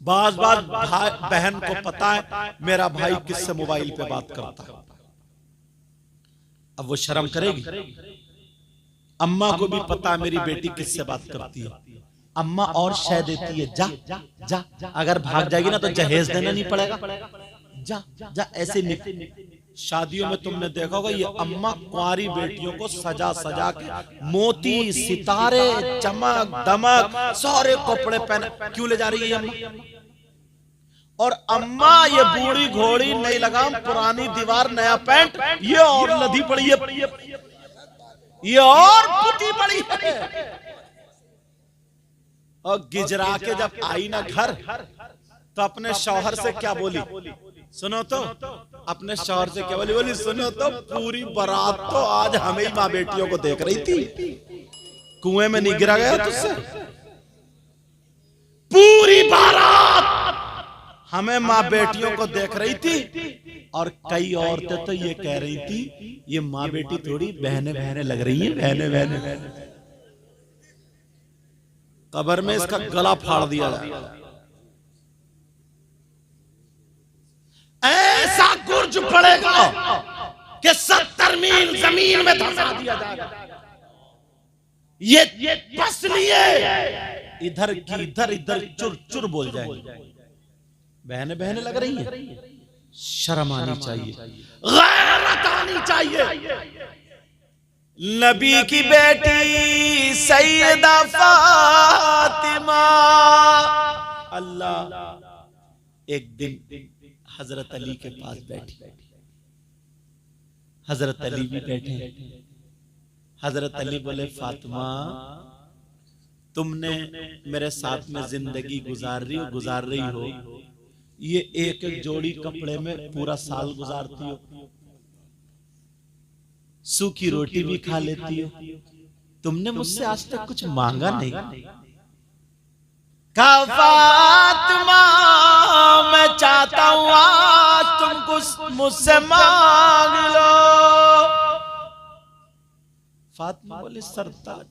बाज बहन को पता है मेरा भाई किससे मोबाइल पे बात करता है, अब वो शर्म करेगी। अम्मा को भी पता है मेरी बेटी किससे बात करती है, अम्मा और शह देती है, जा जा जा, अगर भाग जाएगी ना तो जहेज देना नहीं पड़ेगा, जा जा, ऐसे निकल। शादियों में तुमने देखा होगा, ये अम्मा कुंवारी बेटियों को सजा सजा के मोती सितारे चमक दमक सारे कपड़े पहने क्यों ले जा रही है अम्मा? और अम्मा ये बूढ़ी घोड़ी नई लगाम पुरानी दीवार नया पैंट, ये और लधी पड़ी है, ये और पुती पड़ी है। और गिजरा के जब आई ना घर तो अपने शौहर से क्या बोली, सुनो तो, अपने शौहर से क्या बोली? बोली, सुनो तो, पूरी बारात तो आज हमें ही माँ बेटियों को देख रही थी, कुएं में नहीं गिरा गया तुझसे? पूरी बारात हमें माँ बेटियों को देख रही थी और कई औरतें तो ये कह रही थी, ये माँ बेटी थोड़ी बहने बहने लग रही है, बहने बहने। कब्र में इसका गला फाड़ दिया जाए, ऐसा गुर्ज पड़ेगा कि 70 मील जमीन में धंसा दिया जाएगा। ये बस लिए इधर की इधर इधर चुर चुर बोल जाएंगे, बहने बहने लग रही है। शर्म आनी चाहिए, गैरत आनी चाहिए। नबी की बेटी सैयदा फातिमा, अल्लाह एक दिन हजरत अली के पास बैठी, हजरत अली भी बैठे। हजरत अली बोले, फातिमा तुमने मेरे साथ में जिंदगी गुजार रही हो, ये एक एक जोड़ी कपड़े में पूरा साल गुजारती हो, सूखी रोटी भी खा लेती हो, तुमने मुझसे आज तक कुछ मांगा नहीं। फातिमा मैं चाहता हूं आज तुम कुछ मुझसे मांग लो। फातिमा बोली, सरताज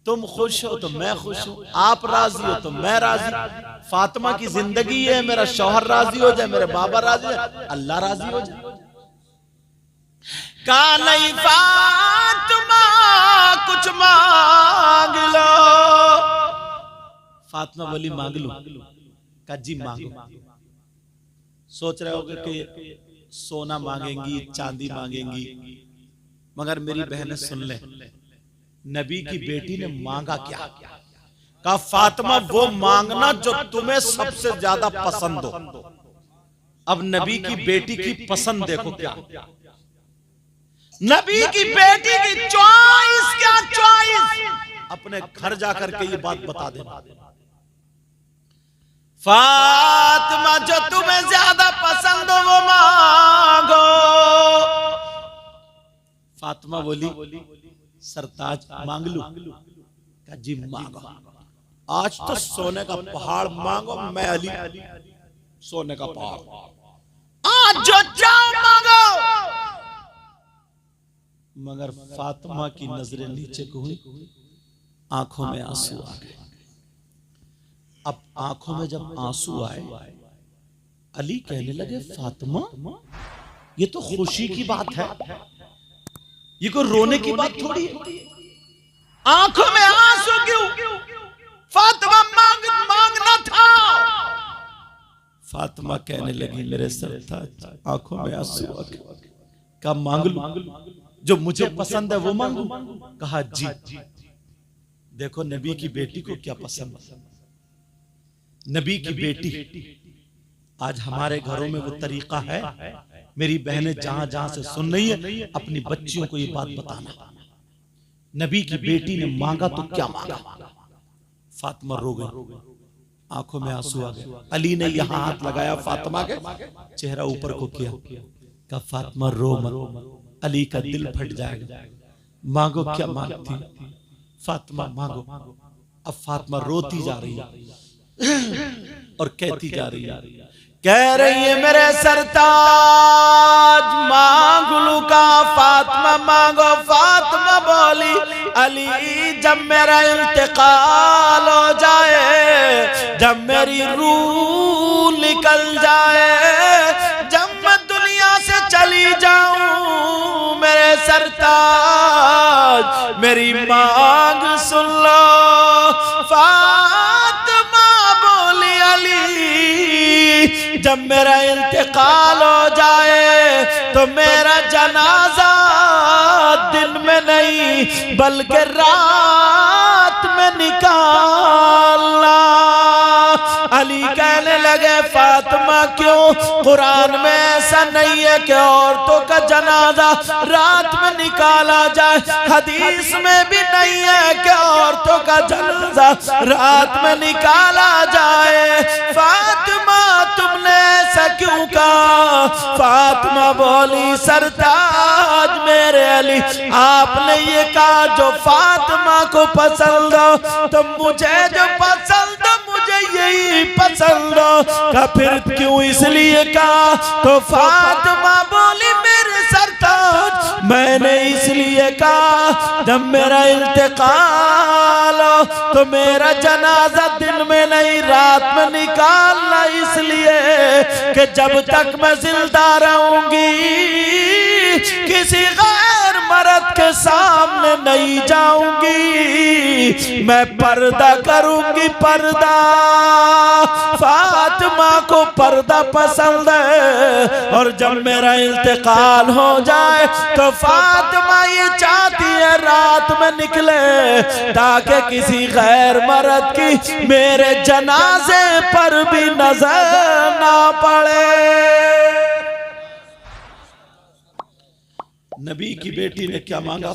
तुम खुश हो तो मैं खुश हूं, आप राजी हो तो मैं राजी। फातिमा की जिंदगी है, मेरा शौहर राजी हो जाए, मेरे बाबा राजी हो जाए, अल्लाह राजी हो जाए। का नहीं फातिमा कुछ मांग लो। फातिमा बोली मांग लो। का जी मांगो। सोच रहे होगे कि सोना मांगेंगी, चांदी मांगेंगी, मगर मेरी बहनें सुन ले, नबी की बेटी ने मांगा क्या? कहा फातिमा वो मांगना जो तुम्हें सबसे ज्यादा पसंद हो। अब नबी की बेटी की पसंद देखो क्या, नबी की बेटी की चॉइस क्या चॉइस, अपने घर जाकर के ये बात बता देना। फातिमा जो तुम्हें ज्यादा पसंद हो वो मांगो। फातिमा बोली सरताज मांग लूं? का जी मांगो। आज तो सोने का पहाड़ मांगो, मैं अली सोने का पहाड़, आज जो चाहो मांगो। मगर फातिमा की नजरें नीचे को हुई, आंखों में आंसू आ गए। अब आंखों में जब आंसू आए, अली कहने लगे फातिमा ये तो खुशी की बात है, ये कोई रोने की बात थोड़ी है। आंखों में आंसू क्यों? फातिमा मांगना था। फातिमा कहने लगी मेरे सरताज आंखों में आंसू आ गए। कहा मांग लूं? जो मुझे पसंद है वो मांगू? कहा जी। देखो नबी की बेटी को क्या पसंद है। नबी की बेटी, आज हमारे घरों में वो तरीका है, मेरी बहनें जहां जहां से सुन रही है अपनी बच्चियों को ये बात बताना, नबी की बेटी ने मांगा तो क्या मांगा। फातिमा रो गई, आंखों में आंसू आ गए। अली ने यहां हाथ लगाया फातिमा के, चेहरा ऊपर को किया, कहा फातिमा रो मत, अली का दिल फट जाएगा। मांगो क्या मांगती? फातिमा मांगो। अब फातिमा रोती जा रही है और कहती जा रही है, कह रही है मेरे सरताज मांग लूं का? फातिमा मांगो। फातिमा बोली अली जब मेरा इंतकाल हो जाए, जब मेरी रूह निकल जाए, जब मैं दुनिया से चली जाऊं, मेरे सरताज मेरी मांग सुन लो। जब मेरा इंतकाल हो जाए तो मेरा जनाजा दिन में नहीं बल्कि रात में निकालना। अली कहने लगे फातिमा क्यों? कुरान में ऐसा नहीं है कि औरतों का जनाजा रात में निकाला जाए, हदीस में भी नहीं है कि औरतों का जनाजा रात में निकाला जाए। फातिमा तुमने ऐसा क्यों कहा? फातिमा बोली सरताज मेरे अली आपने ये कहा जो फातिमा को पसंद हो, तो मुझे जो पसंद हो मुझे यही पसंद हो। का फिर क्यों इसलिए कहा? तो फातिमा बोली मेरे सरताज मैंने इसलिए कहा जब मेरा इंतकाल हो तो मेरा जनाजा दिन में नहीं रात में निकालना, इसलिए कि जब तक मैं जिंदा रहूंगी किसी गैर मर्द के सामने नहीं जाऊंगी, मैं पर्दा करूंगी पर्दा। फातिमा को पर्दा पसंद है और जब मेरा इंतकाल हो जाए तो फातिमा ये चाहती है रात में निकले ताकि किसी गैर मर्द की मेरे जनाजे पर भी नजर ना पड़े। नबी की बेटी ने क्या मांगा?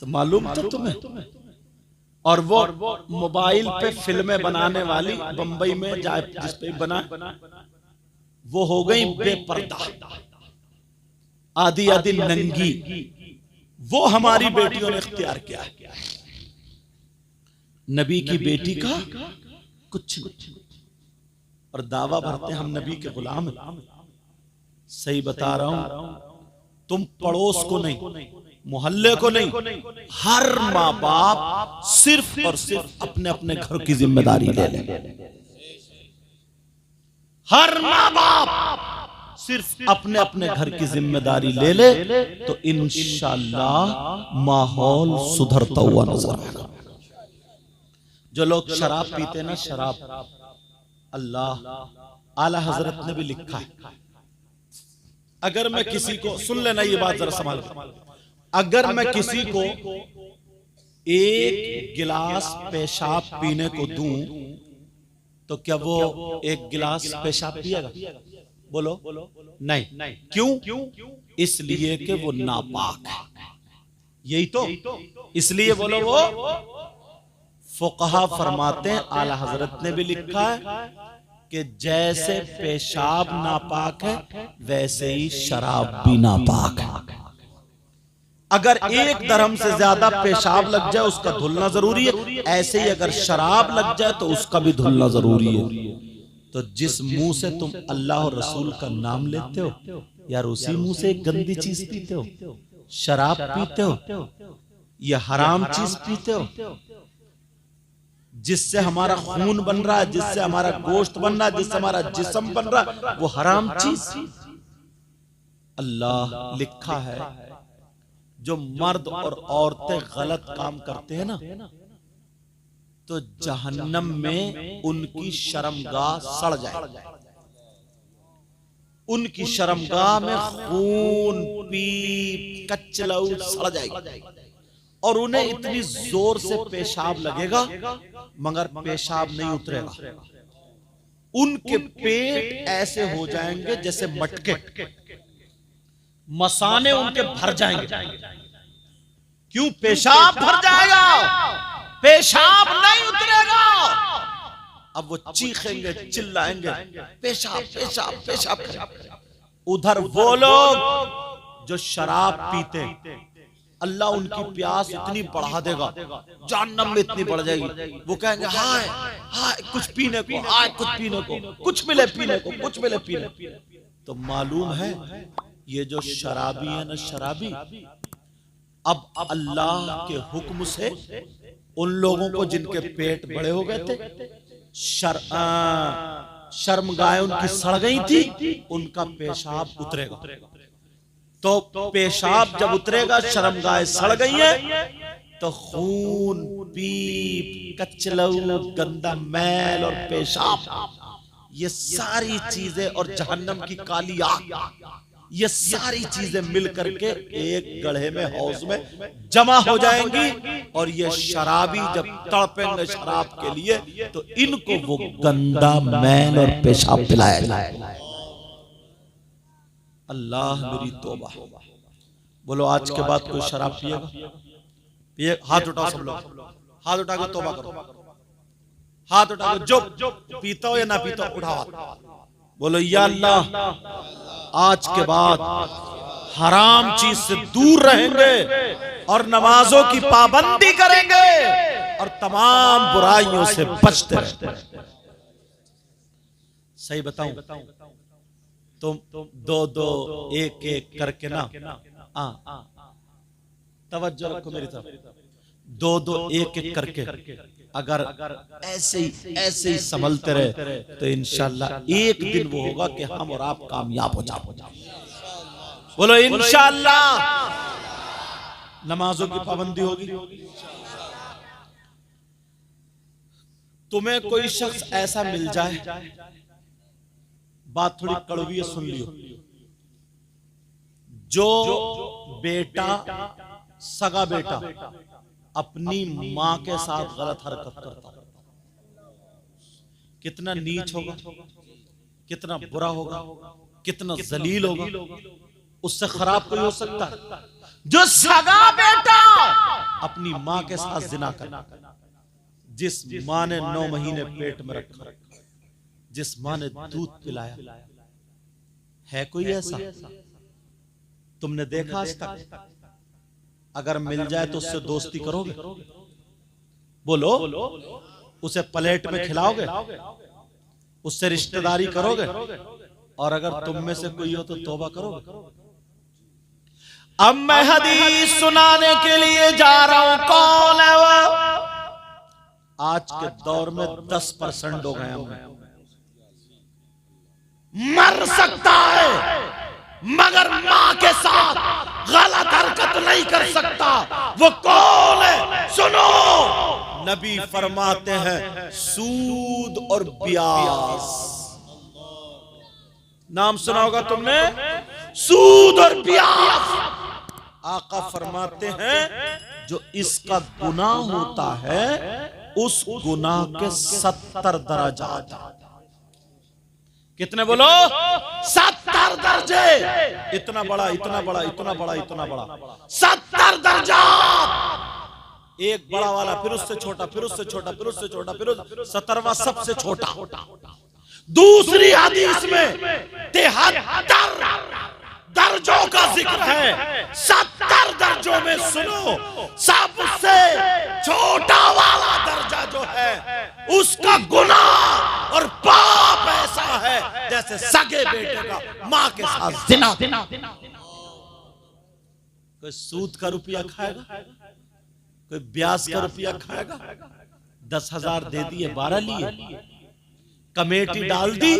तो मालूम था तुम्हें? और वो मोबाइल पे फिल्में बनाने वाली बंबई में जिस पे बना वो हो गई बेपर्दा, आधी आधी नंगी। वो हमारी बेटियों ने इख्तियार किया। नबी की बेटी का कुछ और दावा भरते हम नबी के गुलाम हैं। सही बता रहा हूं, तुम पड़ोस को नहीं मोहल्ले को नहीं, हर माँ बाप सिर्फ और सिर्फ अपने अपने घर की जिम्मेदारी ले ले। हर माँ बाप सिर्फ अपने अपने घर की जिम्मेदारी ले ले तो इंशाअल्लाह माहौल सुधरता हुआ नजर आएगा। जो लोग शराब पीते ना, शराब, अल्लाह आला हजरत ने भी लिखा है, अगर मैं किसी को, सुन लेना ये बात जरा संभाल कर, अगर मैं किसी को एक गिलास पेशाब पीने को दूं तो क्या वो एक गिलास पेशाब पिएगा? बोलो नहीं। क्यों? इसलिए कि वो नापाक है। यही तो, इसलिए बोलो वो फुकहा फरमाते हैं, आला हजरत ने भी लिखा है कि जैसे पेशाब नापाक है वैसे ही शराब भी नापाक है। अगर एक दरहम से ज्यादा पेशाब लग जाए उसका धुलना जरूरी है, ऐसे ही अगर शराब लग जाए तो उसका भी धुलना जरूरी है। तो जिस मुंह से तुम अल्लाह और रसूल का नाम लेते हो यार, उसी मुंह से एक गंदी चीज पीते हो, शराब पीते हो, या हराम चीज पीते हो, जिससे हमारा खून बन रहा है, जिससे हमारा गोश्त बन रहा है, जिससे हमारा जिस्म बन रहा है, वो हराम चीज। अल्लाह लिखा है जो मर्द और औरतें गलत काम करते हैं ना, तो जहन्नम में उनकी शर्मगाह सड़ जाए, उनकी शर्मगाह में खून पीप कचलऊ सड़ जाएगी और उन्हें इतनी जोर से पेशाब लगेगा मगर पेशाब नहीं उतरेगा। उनके पेट ऐसे हो जाएंगे जैसे मटके, मसाने उनके भर जाएंगे। क्यों? पेशाब भर जाएगा, पेशाब नहीं उतरेगा। अब वो चीखेंगे, चिल्लाएंगे, पेशाब पेशाब पेशाब। उधर वो लोग जो शराब पीते, अल्लाह उनकी प्यास इतनी बढ़ा देगा, जहन्नम में इतनी बढ़ जाएगी, वो कहेंगे हाय हाय कुछ पीने को, हाय कुछ पीने को, कुछ मिले पीने को, कुछ मिले पीने। तो मालूम है ये जो शराबी है ना, शराबी, अब अल्लाह के हुक्म से उन लोगों को जिनके पेट बड़े हो गए थे, शर्मगाहें उनकी सड़ गई थी, उनका पेशाब उतरेगा। तो पेशाब जब उतरेगा, शर्मगाहें सड़ गई हैं, तो खून पीप कचलऊ गंदा मैल और पेशाब, ये सारी चीजें और जहन्नम की काली आग, ये सारी चीजें मिल करके एक गड्ढे में, हौज में जमा हो जाएंगी। और ये शराबी जब तड़पेंगे शराब के लिए तो इनको वो गंदा मैल और पेशाब पिलाया जाए। अल्लाह मेरी तौबा। बोलो आज के बाद कोई शराब पिएगा? हाथ उठाओ सब लोग, हाथ उठा के तौबा करो, हाथ उठा के, जो पीता हो या ना पीता हो उठाओ हाथ। बोलो या अल्लाह आज के बाद हराम चीज से दूर रहेंगे और नमाजों की पाबंदी करेंगे और तमाम बुराइयों से बचते रहेंगे। सही बताऊं? तुम दो दो एक एक करके ना, तवज्जो रखो मेरी तरफ, दो दो एक एक करके अगर ऐसे ही संभलते रहे तो इंशाअल्लाह एक दिन वो होगा कि हम और आप कामयाब हो जाओ। बोलो इंशाअल्लाह नमाजों की पाबंदी होगी। तुम्हें कोई शख्स ऐसा मिल जाए, बात थोड़ी कड़वी है, सुन लियो, जो बेटा, सगा बेटा अपनी मां के साथ गलत हरकत करता, कितना नीच होगा, कितना बुरा होगा, कितना जलील होगा। उससे खराब कोई हो सकता है जो सगा बेटा अपनी मां के साथ जिना कर, जिस मां ने 9 महीने पेट में रखा, जिस मां ने दूध पिलाया। है कोई ऐसा? तुमने देखा आज तक? अगर मिल जाए तो उससे दोस्ती करोगे? बोलो, उसे प्लेट में खिलाओगे? उससे रिश्तेदारी करोगे? और अगर तुम में से कोई हो तो तौबा करोगे? अब मैं हदीस सुनाने के लिए जा रहा हूं। कौन है वो? आज के दौर में 10% हो गए हम। मर सकता है मगर मां के साथ गलत हरकत नहीं कर सकता। वो कौन है? सुनो, नबी फरमाते हैं सूद और ब्याज। नाम सुना होगा तुमने, सूद और ब्याज। आका फरमाते हैं जो इसका गुनाह होता है उस गुनाह के 70 दर्जात। कितने बोलो? 70 दर्जे। इतना बड़ा, इतना बड़ा, इतना बड़ा, इतना बड़ा, 70 दर्जात। एक बड़ा वाला, फिर उससे छोटा, फिर उससे छोटा, फिर उससे छोटा, फिर 70वां सबसे छोटा। दूसरी हदीस में 73 दर्जों का जिक्र है। 70 दर्जों में सुनो, सबसे छोटा वाला दर्जा जो है उसका गुनाह और पाप ऐसा है जैसे सगे बेटे का मां के साथ जिना। कोई सूद का रुपया खाएगा, कोई ब्याज का रुपया खाएगा। 10,000 दे दिए, 12 लिए, कमेटी डाल दी।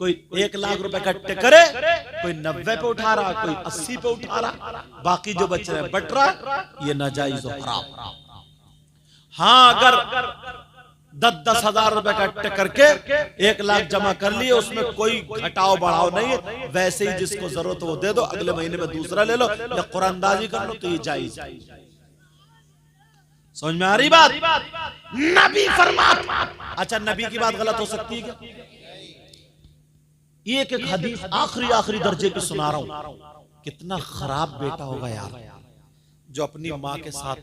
कोई 1 लाख रुपए इकट्ठे करे, कोई 90 पे उठा रहा, कोई 80 पे उठा रहा, बाकी जो बच रहे बट रहा। ये नाजायज और हराम। हाँ, अगर 10-10 हजार रुपए इकट्ठे करके 1 लाख जमा कर लिए, उसमें कोई घटाव बढ़ाव नहीं है। वैसे ही जिसको जरूरत वो दे दो, अगले महीने में दूसरा ले लो या कुरानदाजी कर लो, तो ये जायज। समझ में आ रही बात? नबी फरमाता। अच्छा, नबी की बात गलत हो सकती है क्या? एक हदीस आखिरी दर्जे की सुना रहा हूं। कितना खराब बेटा होगा यार जो अपनी मां के साथ,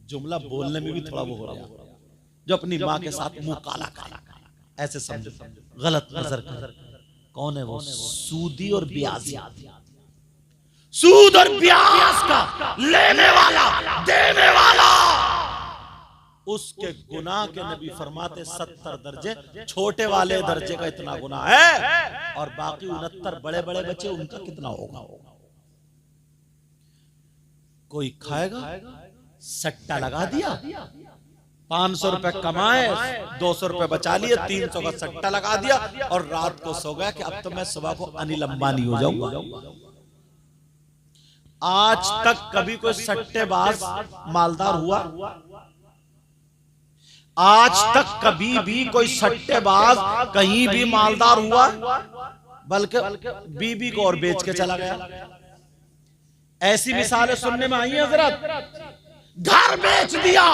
जुमला बोलने में भी थोड़ा वो हो रहा, जो अपनी मां के साथ मुंह काला काला ऐसे समझो, गलत नजर कर। कौन है वो? सूदी और ब्याजी। सूद और ब्याज का लेने वाला, देने वाला, उसके गुनाह के नबी फरमाते 70 दर्जे। छोटे वाले दर्जे का इतना गुनाह है और बाकी 69 बड़े बड़े बच्चे, उनका कितना होगा? कोई खाएगा, सट्टा लगा दिया, 500 रुपए कमाए, 200 रुपए बचा लिए, 300 का सट्टा लगा दिया और रात को सो गया कि अब तो मैं सुबह को अनिल अंबानी हो जाऊंगा। आज तक कभी कोई सट्टेबाज मालदार हुआ? आज तक कभी भी कोई सट्टेबाज कहीं भी मालदार हुआ? बल्कि बीबी को और बेच के चला गया। ऐसी मिसालें सुनने में आई हैं हजरत। घर बेच दिया,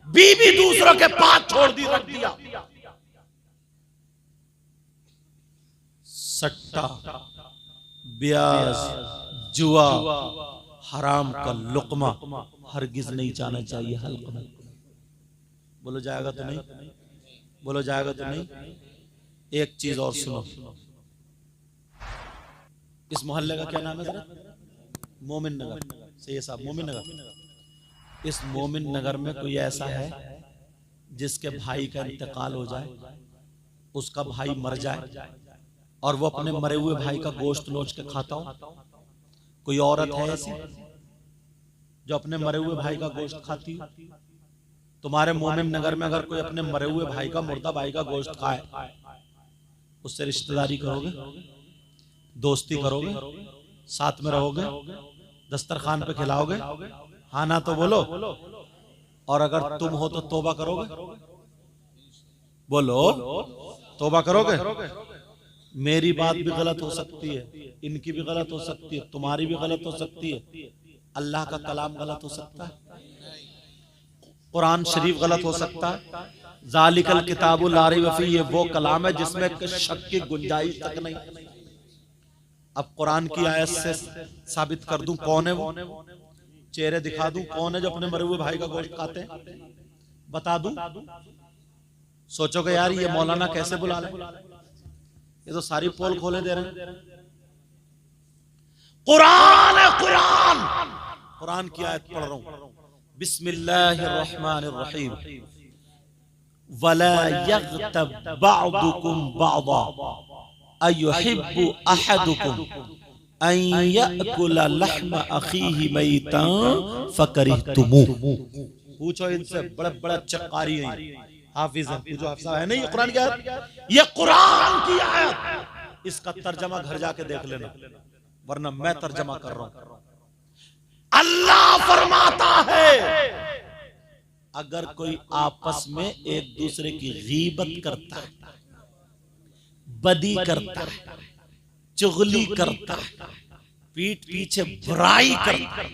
बीबी दूसरों के पास छोड़ दी, रख दिया। सट्टा, ब्याज, जुआ, हराम का लुकमा हरगिज नहीं जाना चाहिए हल्क में। बोलो जाएगा तो नहीं? बोलो जाएगा तो नहीं? एक चीज और सुनो, इस मोहल्ले का क्या नाम है जरा? मोमिन नगर। सही साहब, मोमिन नगर। इस मोमिन नगर में कोई ऐसा है जिसके भाई का इंतकाल हो जाए, उसका भाई मर जाए और वो अपने मरे हुए भाई का गोश्त नोच के खाता हो? कोई औरत है ऐसी जो अपने मरे हुए भाई का गोश्त खाती हो? तुम्हारे मोमिन नगर में अगर कोई अपने मरे हुए भाई का, मुर्दा भाई का गोश्त खाए, उससे रिश्तेदारी करोगे, दोस्ती करोगे, साथ में रहोगे, दस्तरखान पे खिलाओगे? हाँ ना तो बोलो। और अगर तुम हो तो तौबा करोगे? बोलो, तौबा करोगे? मेरी बात भी गलत हो सकती है, इनकी भी गलत हो सकती है, तुम्हारी भी गलत हो सकती है, अल्लाह का कलाम गलत हो सकता है, कुरान शरीफ गलत हो सकता है। ज़ालिकल किताबुल ला रैब फीह, ये वो कलाम है जिसमें शक की गुंजाइश तक नहीं। अब कुरान की आयत से साबित कर दूं कौन है वो, चेहरे दिखा दूं कौन है जो अपने मरे हुए भाई का गोश्त खाते हैं, बता दूं? सोचोगे यार ये मौलाना कैसे बुला ले, ये तो सारी पोल खोले दे रहे हैं। कुरान है, कुरान, कुरान की आयत पढ़ रहा हूं। बिस्मिल्लाहिर्रहमानिर्रहीम। वला यग़्तब बअदुकुम बअदा अयुहिब्बु अहदुकुम अयकुला लहम अखीही मैतन फकरिहतुमू। पूछो इनसे, बड़े बड़े अच्छे कारी हैं, हाफिज हैं, पूछो हाफिज है नहीं ये कुरान की आयत, ये कुरान की आयत, इसका तर्जमा घर जाके देख लेना, वरना मैं तर्जमा कर रहा हूं। अल्लाह फरमाता है अगर कोई आपस में एक दूसरे की गीबत करता है, बदी करता है, चुगली करता है, पीठ पीछे बुराई करता है,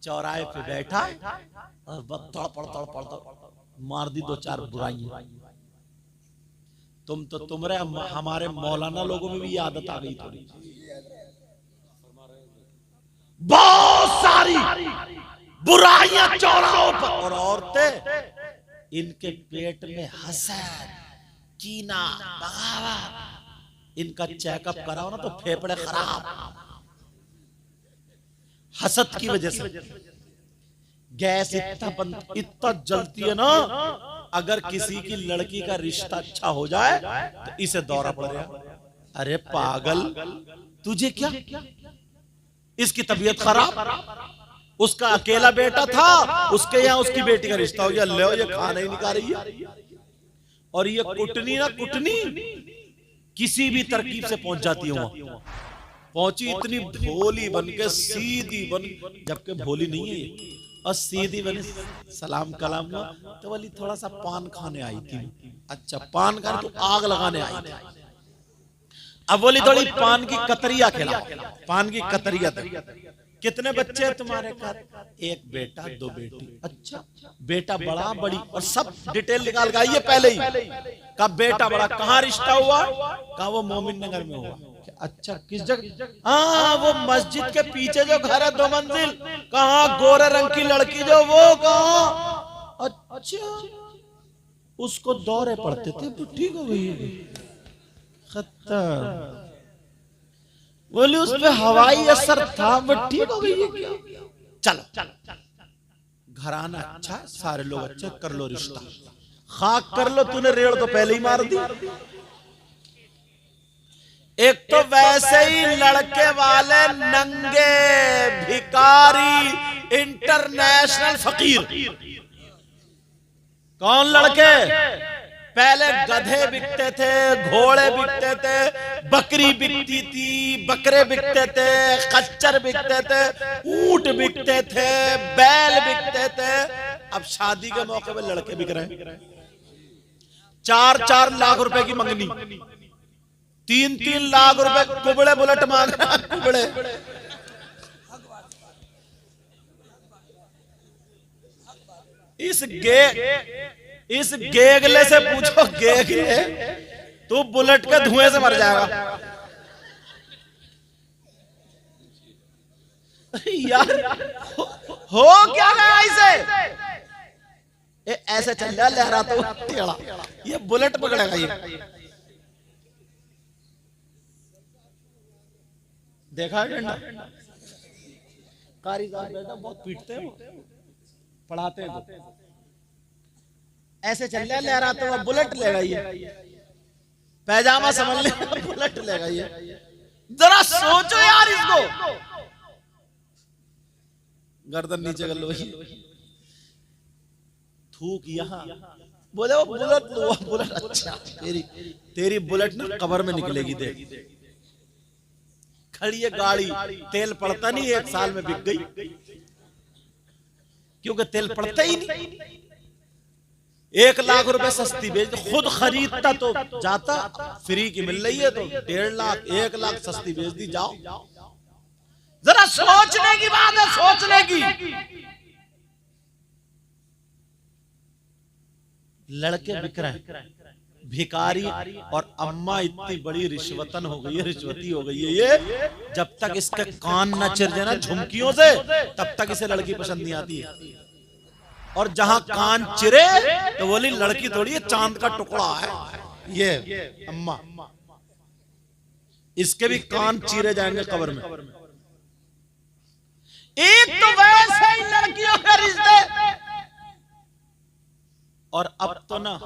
चौराहे पे बैठा और तड़पड़ मार दी दो चार बुराइयां, तुम तो तुमरे हमारे मौलाना लोगों में भी ये आदत आ गई थोड़ी, बहुत सारी बुराइयां चौराहों पर, और औरतें इनके पेट में हसद, कीना, बगावत, इनका चेकअप कराओ ना तो फेफड़े खराब, हसद की वजह से गैस इतना जलती है ना, अगर किसी की लड़की का रिश्ता अच्छा हो जाए तो इसे दौरा पड़ गया। अरे पागल, तुझे क्या, इसकी तबीयत खराब, उसका अकेला बेटा था, उसके यहाँ उसकी बेटी का रिश्ता हो गया, ले ये खाना ही नहीं खा रही है, और ये कुटनी ना कुटनी किसी भी तरकीब से पहुंच जाती है वहां, पहुंची इतनी भोली बन के सीधी बन, जबकि भोली नहीं है ये, और सीधी बनी, सलाम कलाम हुआ तो बोली थोड़ा सा पान खाने आई थी। अच्छा पान खाने, तो आग लगाने आई थी, अब बोली थोड़ी पान की कतरिया खिलाओ, पान की कतरिया दे। कितने बच्चे हैं तुम्हारे घर? एक बेटा दो बेटी। अच्छा बेटा बड़ा बड़ी, और सब डिटेल निकाल के आइए पहले ही, कब बेटा बड़ा, कहाँ रिश्ता हुआ, कहा वो मोमिन नगर में हुआ। अच्छा किस जगह? हाँ वो मस्जिद के पीछे जो घर है 2 मंजिल, कहाँ गोरे रंग की लड़की जो, वो कहाँ? अच्छा उसको दौरे पड़ते थे, तो ठीक हो गई, खत्म। बोले उस पे हवाई असर था, वो ठीक हो गई है क्या? चलो घराना अच्छा, सारे लोग अच्छे, कर लो रिश्ता, खाक कर लो, तूने रेड़ तो पहले ही मार दी। एक तो वैसे ही लड़के वाले नंगे भिकारी इंटरनेशनल फकीर, कौन लड़के? पहले गधे बिकते थे, घोड़े बिकते थे, बकरी बिकती थी, बकरे बिकते थे, खच्चर बिकते थे, ऊंट बिकते थे, बैल बिकते थे, अब शादी के मौके पे लड़के बिक रहे हैं। 4-4 लाख रुपए की मंगनी, 3-3 लाख रुपए कुबड़े बुलेट मांग रहा, कुबड़े। इस गेगले से पूछो, गेगले तू बुलेट के धुएं से मर जाएगा यार, हो क्या गया इसे, ऐसे चल जा लहरा तो टेढ़ा, ये बुलेट पकड़ेगा ये। देखा है डंडा, कारीगर बेटा बहुत पीटते हैं, पढ़ाते हैं, ऐसे चल रहा लहरा तो वह बुलेट लेगा ये, पैजामा समझ ले बुलेट लेगा ये। जरा सोचो यार इसको, गर्दन नीचे कर लो, थूक यहाँ, बोले वो बुलेट लो, बुलेट अच्छा, तेरी बुलेट ना कब्र में निकलेगी, देख खड़ी है गाड़ी, तेल पड़ता नहीं, 1 साल में बिक गई, क्योंकि तेल पड़ता ही नहीं। 1 लाख रुपए सस्ती बेच, खुद खरीदता तो जाता, फ्री की मिल रही है तो 1.5 लाख 1 लाख सस्ती बेच दी, जाओ। जरा सोचने की बात है, सोचने की। लड़के बिक रहे हैं, भिखारी, और अम्मा इतनी बड़ी रिश्वतन हो गई है, रिश्वती हो गई है ये, जब तक इसके कान न चिर जाए ना झुमकियों से, तब तक इसे लड़की पसंद नहीं आती है। और जहां कान चिरे तो बोली लड़की थोड़ी है, चांद का टुकड़ा है ये अम्मा, इसके भी कान चीरे जाएंगे कब्र में। एक तो वैसे ही लड़कियों के रिश्ते, और अब तो ना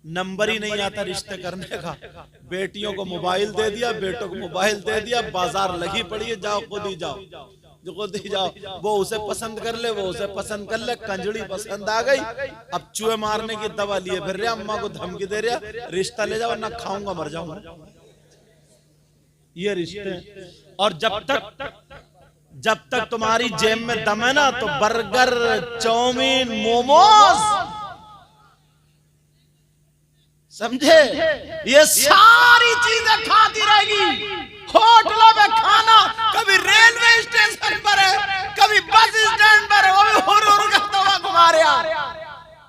नंबर ही नहीं आता रिश्ते करने का। बेटियों को मोबाइल दे दिया, बेटों को मोबाइल दे दिया, बाजार लगी पड़ी है, जाओ खुद ही जाओ, जो खुद ही जाओ, वो उसे पसंद कर ले, वो उसे पसंद कर ले, कंजड़ी पसंद आ गई, अब चूहे मारने की दवा लिए फिर रहा, अम्मा को धमकी दे रहा, रिश्ता ले जाओ ना खाऊंगा मर जाऊंगा। ये रिश्ते। और जब तक तुम्हारी जेब में दम है ना, तो बर्गर, चाउमीन, मोमोज, समझे, ये सारी चीजें खाती रहेगी। होटलों में खाना, कभी रेलवे स्टेशन पर है, कभी बस स्टैंड पर है, वो भी हुर करता हुआ घुमा रहा।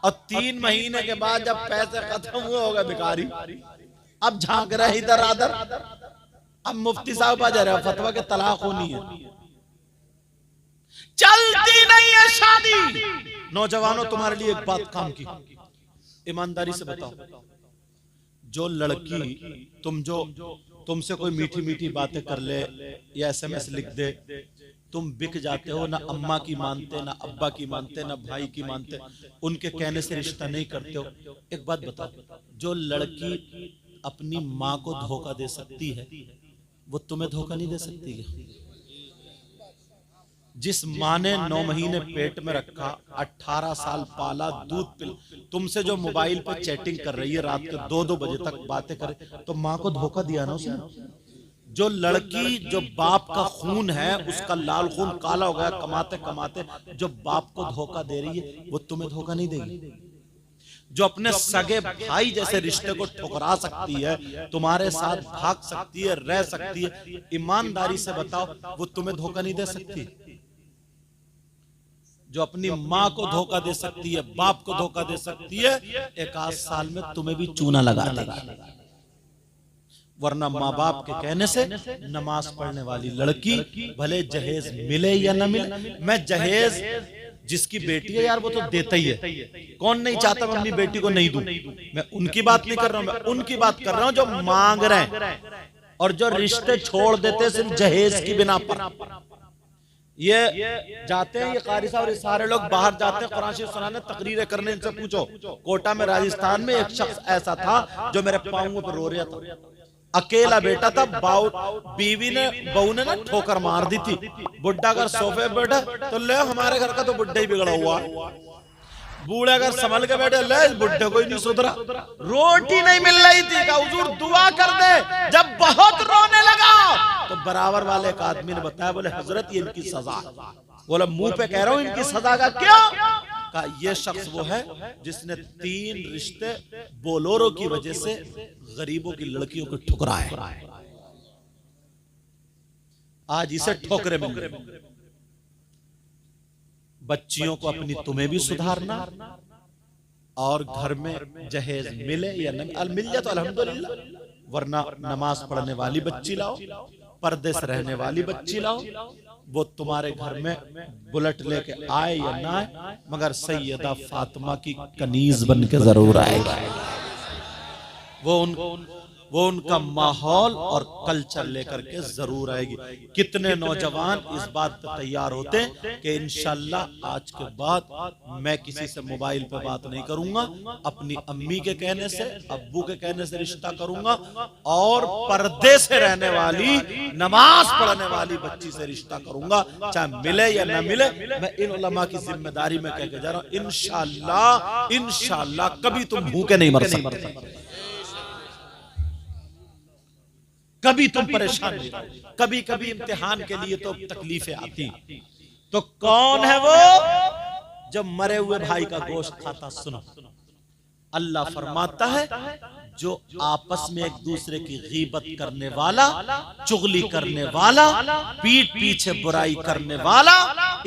और 3 महीने के बाद जब पैसे खत्म हुए होगा भिखारी, अब झांक रहे इधर आधर। अब मुफ्ती साहब आ जा रहे, फतवा के तलाक होनी है, चलती नहीं है शादी। नौजवानों, तुम्हारे लिए एक बात काम की, ईमानदारी से बताओ, जो लड़की तुमसे कोई मीठी मीठी बातें कर ले या SMS लिख दे, तुम बिक जाते हो, ना अम्मा की मानते, ना अब्बा की मानते, ना भाई की मानते, उनके कहने से रिश्ता नहीं करते हो। एक बात बताओ, जो लड़की अपनी माँ को धोखा दे सकती है, वो तुम्हें धोखा नहीं दे सकती है? जिस माँ ने 9 महीने पेट में रखा, 18 साल पाला, दूध पिल, तुमसे जो मोबाइल पर चैटिंग कर रही है, रात के 2-2 बजे तक बातें करे, तो माँ को धोखा दिया ना उसने। जो लड़की, जो बाप का खून है, उसका लाल खून काला हो गया कमाते कमाते, जो बाप को धोखा दे रही है, वो तुम्हें धोखा नहीं देगी। जो अपने सगे भाई जैसे रिश्ते को ठुकरा सकती है, तुम्हारे साथ भाग सकती है, रह सकती है, ईमानदारी से बताओ, वो तुम्हें धोखा नहीं दे सकती? जो अपनी माँ को धोखा दे सकती है, बाप को धोखा दे सकती है, 1-8 साल में तुम्हें भी चूना लगा देगी। वरना माँ बाप के कहने से नमाज पढ़ने वाली लड़की, भले जहेज मिले या न मिले, मैं जहेज जिसकी बेटी है यार, वो तो देता ही है। कौन नहीं चाहता मैं अपनी बेटी को नहीं दूं? मैं उनकी बात नहीं कर रहा हूं, मैं उनकी बात कर रहा हूं जो मांग रहे हैं और जो रिश्ते छोड़ देते सिर्फ जहेज की बिना पर। ये जाते हैं, ये कारी साहब और ये सारे लोग बाहर जाते हैं कुरान शरीफ सुनाने, तकरीरें करने। इनसे पूछो, कोटा में राजस्थान में एक शख्स ऐसा था जो मेरे पांवों पर रो रहा था, अकेला बेटा था, बीवी ने, बहू ने ना ठोकर मार दी थी। बुढ़ा अगर सोफे पे बैठा तो ले हमारे घर का तो बुढ़ा ही बिगड़ा हुआ, बूढ़े अगर संभल के बैठे, ले इस बुढ़े को ही नहीं सुधरा। रोटी नहीं मिल रही थी, कहा हुजूर दुआ कर दे। जब बहुत रोने लगा तो बराबर वाले एक आदमी ने बताया, बोले हजरत ये इनकी सजा। बोला मुंह पे कह रहा हूं, इनकी सजा का क्या? कहा ये शख्स वो है जिसने 3 रिश्ते बोलोरो की वजह से गरीबों की लड़कियों को ठुकराए। आज इसे ठोकरे मिल रहे। बच्चियों को अपनी तुम्हें भी सुधारना, और घर में जहेज मिले या न मिल जाए तो अल्हम्दुलिल्लाह, वरना नमाज पढ़ने वाली बच्ची लाओ, पर्दे से रहने वाली बच्ची लाओ, वो तुम्हारे घर में बुलेट लेके आए या ना आए, मगर सैयदा फातिमा की कनीज बन के जरूर आएगी। वो उनका माहौल और कल्चर लेकर के जरूर आएगी। कितने नौजवान इस बात पर तैयार होते हैं कि इंशाल्लाह आज के बाद मैं किसी से मोबाइल पे बात नहीं करूंगा, अपनी अम्मी के कहने से, अब्बू के कहने से रिश्ता करूंगा, और पर्दे से रहने वाली, नमाज पढ़ने वाली बच्ची से रिश्ता करूंगा, चाहे मिले या न मिले। मैं इन उलमा की जिम्मेदारी में कह के जा रहा हूं, इंशाल्लाह कभी तुम भूखे नहीं मर सकते, कभी तुम परेशान नहीं। कभी कभी इम्तिहान के लिए तो तकलीफें आती, तो कौन है वो जब मरे हुए भाई का गोश्त खाता? सुनो, अल्लाह फरमाता है जो आपस में एक दूसरे की गीबत करने वाला, चुगली करने वाला, पीठ पीछे बुराई करने वाला,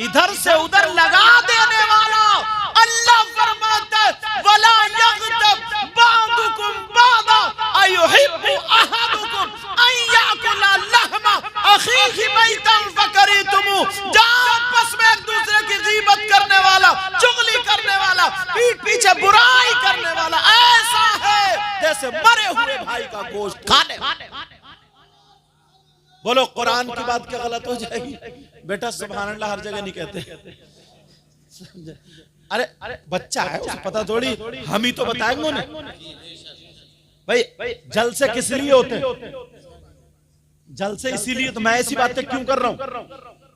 इधर से उधर लगा देने वाला, अल्लाह फरमाता है वला यग़तब बादुकुम बादा अयुहिब्बु अहदुकुम अन याकुला लहमा अखीहि मैतन फकरितुमु। आपस में एक दूसरे की गीबत करने वाला, चुगली करने वाला, पीठ पीछे बुराई करने वाला ऐसा है जैसे मरे हुए भाई का गोश्त खाने। बोलो कुरान की बात क्या गलत हो जाएगी? बेटा सुभान अल्लाह हर जगह नहीं कहते। अरे बच्चा है, उसे पता थोड़ी, हम ही तो बताएंगे उन्हें। भाई जलसे किस लिए होते हैं? जलसे इसीलिए, तो मैं ऐसी बातें क्यों कर रहा हूं?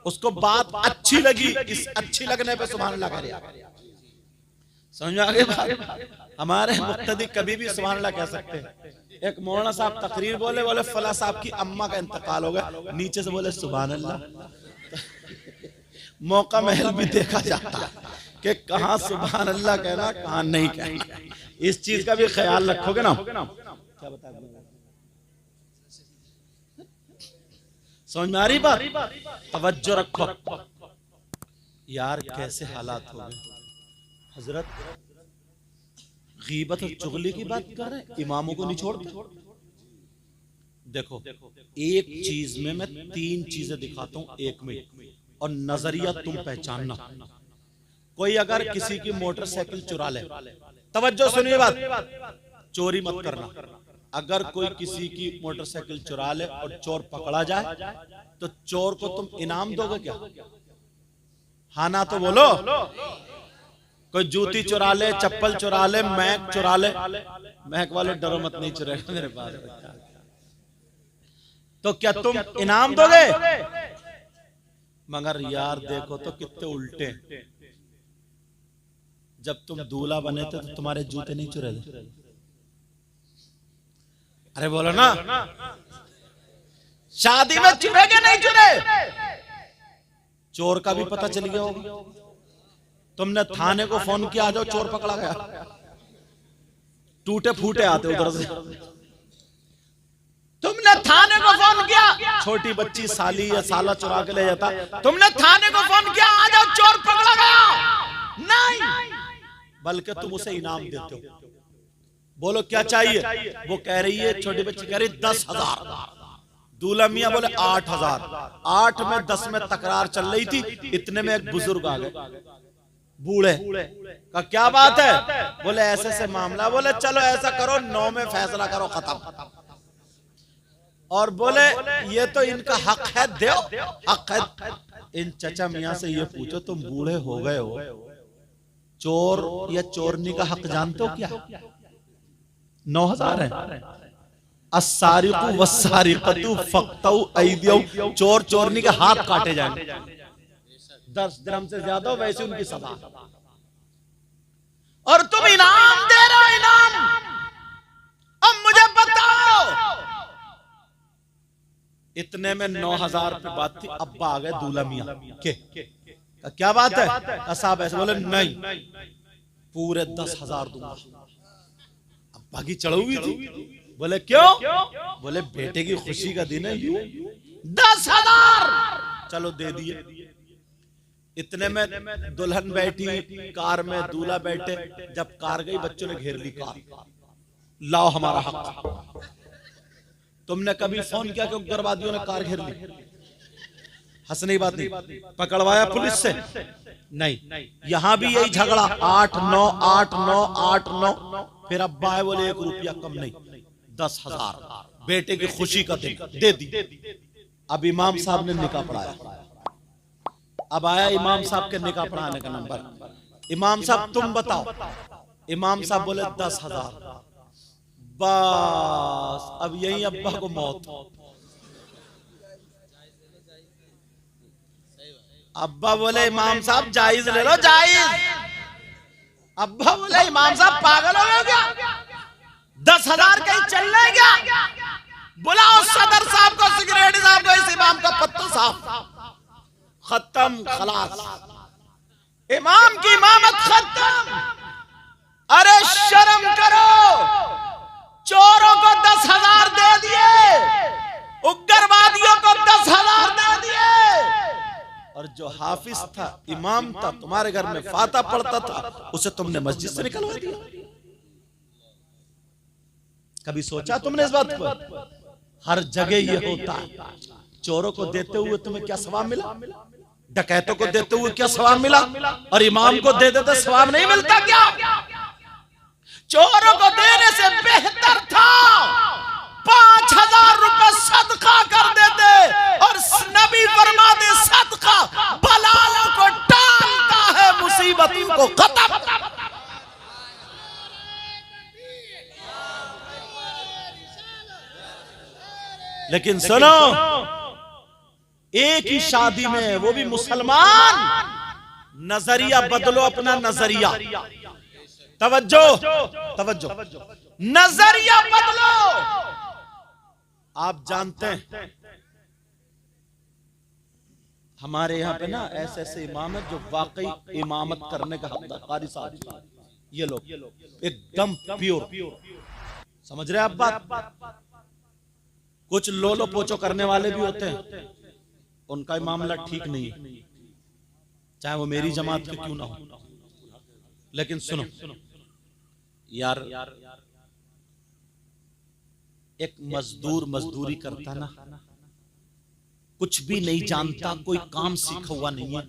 उसको बात अच्छी लगी, इस अच्छी लगने पे सुभान अल्लाह करे। समझ में आ गई बात? हमारे मुक्तदी कभी भी सुभान अल्लाह कह सकते हैं। एक मौलाना साहब तकरीर बोले फला साहब की अम्मा का इंतकाल हो गया, नीचे से बोले सुभान अल्लाह। मौका महल भी देखा जाता है कि कहां सुभान अल्लाह कहना, कहां नहीं कहना। इस चीज का भी ख्याल रखोगे ना। क्या बता रहे? समझ में आ रही बात? तवज्जो रखो यार, कैसे हालात हो गए। हजरत गीबत और चुगली की बात कर रहे हैं, इमामों को नहीं छोड़ते। देखो, एक चीज में मैं 3 चीजें दिखाता हूं एक में, और नजरिया तुम पहचानना। कोई अगर किसी की मोटरसाइकिल चुरा ले, तवज्जो सुनिए बात, चोरी मत करना। अगर कोई किसी की मोटरसाइकिल चुरा ले और चोर पकड़ा जाए, तो चोर को तुम इनाम दोगे क्या? हाँ ना तो बोलो। कोई जूती चुरा ले, चप्पल चुरा ले, मैक चुरा ले, महक वाले डरो मत, नहीं चुराएगा मेरे पास, तो क्या तुम इनाम दोगे? मगर यार देखो तो कितने उल्टे। जब तुम दूल्हा बने थे तो तुम्हारे जूते नहीं चुरा ले? अरे बोलो ना, शादी में चुरे के नहीं चुरे? चोर का भी पता चल गया होगा। तुमने थाने को फोन किया, आ जाओ चोर पकड़ा गया, टूटे फूटे आते उधर से। तुमने थाने को फोन किया, छोटी बच्ची साली या साला चुरा के ले जाता, तुमने थाने को फोन किया, आ जाओ चोर पकड़ा गया? नहीं, बल्कि तुम उसे इनाम देते हो। बोलो क्या चाहिए? वो कह रही है, छोटी बच्ची कह रही 10,000। दूल्हा मियां बोले 8,000। 8 में 10 में तकरार चल रही थी, इतने में एक बुजुर्ग आ गए, बूढ़े का क्या बात है? बोले ऐसे से मामला। बोले चलो ऐसा करो, 9 में फैसला करो, खत्म। और बोले ये तो इनका हक है, दो हक है। इन चचा मियां से ये पूछो, तुम बूढ़े हो गए हो, चोर या चोरनी का हक जानते हो क्या? 9,000 है। अस्सारिकु वस्सारिकतु फक्तउ ऐदियहु, चोर चोरनी के हाथ काटे जाएंगे। 10 दिरहम से ज्यादा वैसे उनकी सजा। और तुम इनाम दे रहे हो, इनाम। अब मुझे बताओ, इतने में 9,000 पे बात थी। अब्बा आ गए दूल्हा मियां के, क्या बात है? साहब ऐसे बोले नहीं, पूरे 10,000 दूंगा। अब्बा की चढ़ हुई थी। बोले क्यों? बोले बेटे की खुशी का दिन है, 10,000 चलो दे दिए। इतने में दुल्हन बैठी कार में, दूल्हा बैठे। जब कार गई, बच्चों ने घेर ली कार, लाओ हमारा हक। तुमने कभी फोन किया कि उग्रवादियों ने कार घेर ली? हंसने की बात नहीं। पकड़वाया पुलिस से? नहीं। यहां भी यही झगड़ा, 8-9 8-9 8-9। फिर अब्बा है बोले 1 रुपया कम नहीं, 10,000 बेटे की खुशी का दिन, दे दी। अब इमाम साहब ने निकाह पढ़ाया। अब आया इमाम साहब के निकाह पढ़ाने का नंबर। इमाम साहब तुम बताओ। इमाम साहब बोले 10,000। बस अब यही अब्बा को मौत। अब्बा बोले इमाम साहब जायज ले लो, जायज। अब्बा बोले इमाम साहब पागल हो गए क्या? 10,000 कहीं चलने क्या? बुलाओ सदर साहब को, सिक्योरिटी साहब को, इस इमाम का पत्ता साहब। खत्म, खलास, इमाम की इमामत खत्म। अरे शर्म करो, चोरों को 10,000 दे दिए, उग्रवादियों को 10,000 दे दिए, और जो हाफिज था, इमाम था, तुम्हारे घर में फाता पढ़ता था, उसे तुमने मस्जिद से निकलवा दिया। कभी सोचा तुमने इस बात पर? हर जगह ये होता है। चोरों को देते हुए तुम्हें क्या सवाब मिला? डकैतों को देते हुए क्या सवाब मिला? और इमाम को दे देते सवाब नहीं मिलता क्या? चोरों को देने से बेहतर था 5,000 रुपए सदका कर देते, और नबी फरमाते सदका बलालों को टालता है, मुसीबतों को खत्म। लेकिन सुनो, एक ही शादी में, वो भी मुसलमान, नजरिया बदलो, अपना नजरिया। तवज्जो तवज्जो, नजरिया बदलो। आप जानते हैं हमारे यहाँ पे ना ऐसे ऐसे इमाम है जो वाकई इमामत करने का हकदार, कारी साहब, ये लोग एकदम प्योर, समझ रहे हैं आप बात। कुछ लोलो पोचो करने वाले भी होते हैं, उनका मामला ठीक नहीं है, चाहे वो मेरी जमात के क्यों ना हो। लेकिन सुनो यार, एक मजदूर मजदूरी करता ना, कुछ भी नहीं जानता, कोई काम सीखा हुआ नहीं है,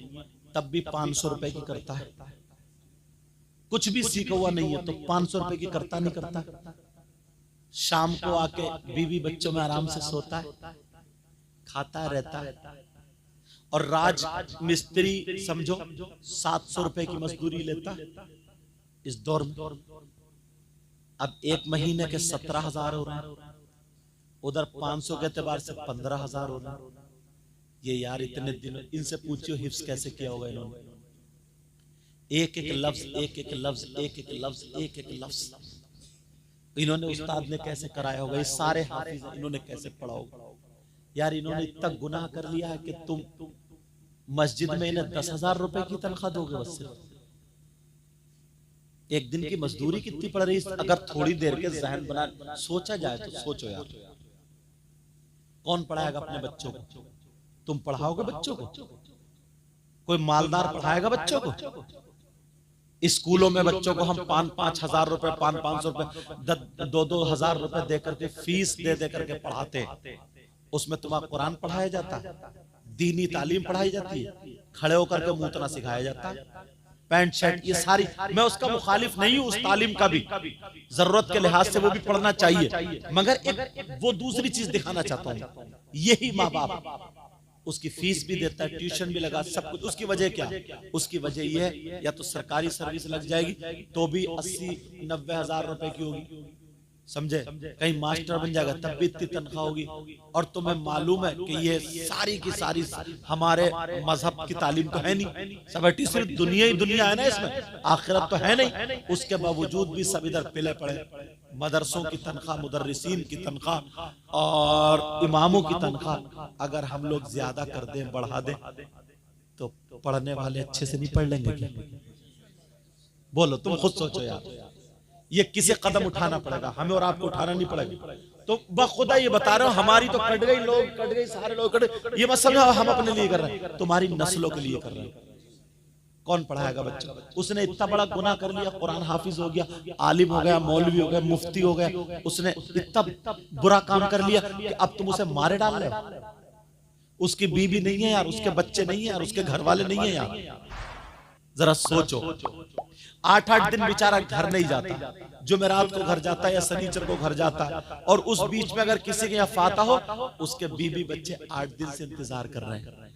तब भी 500 रुपए की करता है। कुछ भी सीखा हुआ नहीं है तो 500 रुपए की करता नहीं करता। शाम को आके बीवी बच्चों में आराम से सोता है, खाता रहता है, और राज मिस्त्री समझो 700 रुपए की मजदूरी लेता इस दौर में। अब एक महीने के 17,000 हो रहा है, उधर 500 के एतबार से 15,000 हो रहा है। ये यार इतने दिन, इनसे पूछियो हिफ्स कैसे किया होगा इन्होंने, एक एक लफ्ज, एक एक लफ्ज, एक एक लफ्ज, एक एक लफ्ज इन्होंने उस्ताद ने कैसे कराया होगा, ये सारे हाफिज इन्होंने कैसे पढ़ा होगा। यार इन्होंने इतना गुनाह कर लिया है कि तुम मस्जिद में इन्हें 10,000 रुपए की तनख्वाह दोगे बस सिर्फ। एक दिन की मजदूरी कितनी पड़ रही है? अगर थोड़ी देर के जहन बना सोचा जाए तो सोचो यार, कौन पढ़ाएगा अपने बच्चों को? तुम पढ़ाओगे बच्चों को? कोई मालदार पढ़ाएगा बच्चों को? स्कूलों में बच्चों को हम 5-5 हजार रुपए, 500 रुपए, 2-2 हजार रुपए दे करके फीस दे करके पढ़ाते हैं। उसमें तुम्हारा कुरान पढ़ाया जाता है, दीनी तालीम पढ़ाई जाती है, खड़े होकर के मुंह तना सिखाया जाता है, पैंट शर्ट, ये सारी। मैं उसका मुखालिफ नहीं हूं, उस तालीम का भी जरूरत के लिहाज से वो भी पढ़ना चाहिए, मगर एक वो दूसरी चीज दिखाना चाहता हूं। यही माँ बाप उसकी फीस भी देता है, ट्यूशन भी लगा, सब कुछ। उसकी वजह क्या? उसकी वजह यह है या तो सरकारी सर्विस लग जाएगी तो भी 80-90 हजार रुपए की होगी, समझे? कहीं मास्टर बन जाएगा तब भी इतनी तनख्वाह होगी। और तुम्हें मालूम है कि ये सारी की सारी हमारे मजहब की तालीम तो है नहीं, सब सिर्फ दुनिया ही दुनिया है ना, इसमें आखिरत तो है नहीं। उसके बावजूद भी सब इधर पिले पड़े। मदरसों की तनख्वाह, मुदर्रिसीन की तनख्वाह और इमामों की तनख्वाह अगर हम लोग ज्यादा कर दें, बढ़ा दें, तो पढ़ने वाले अच्छे से नहीं पढ़ लेंगे क्या? बोलो, तुम खुद सोचो यार। ये किसे कदम उठाना पड़ेगा? हमें और आपको उठाना नहीं पड़ेगा। तो बखुदा ये बता रहा हूं, हमारी तो कट गई, लोग कट गई, सारे लोग कट गए। ये मत समझो हम अपने लिए कर रहे हैं, तुम्हारी नस्लों के लिए कर रहे हैं। कौन पढ़ाएगा बच्चों? उसने इतना बड़ा गुनाह कर लिया, कुरान हाफिज हो गया, आलिम हो गया, मौलवी हो गया, मुफ्ती हो गया, उसने इतना बुरा काम कर लिया कि अब तुम उसे मारे डाल रहे हो। उसकी बीवी नहीं है यार, उसके बच्चे नहीं है यार, उसके घर वाले नहीं है यार। जरा सोचो, 8-8 दिन बेचारा घर नहीं जाता, जुमेरात को घर जाता है या शनिचर को घर जाता है, और उस बीच में अगर किसी के यहाँ फाता हो, उसके बीवी बच्चे 8 दिन से इंतजार कर रहे हैं।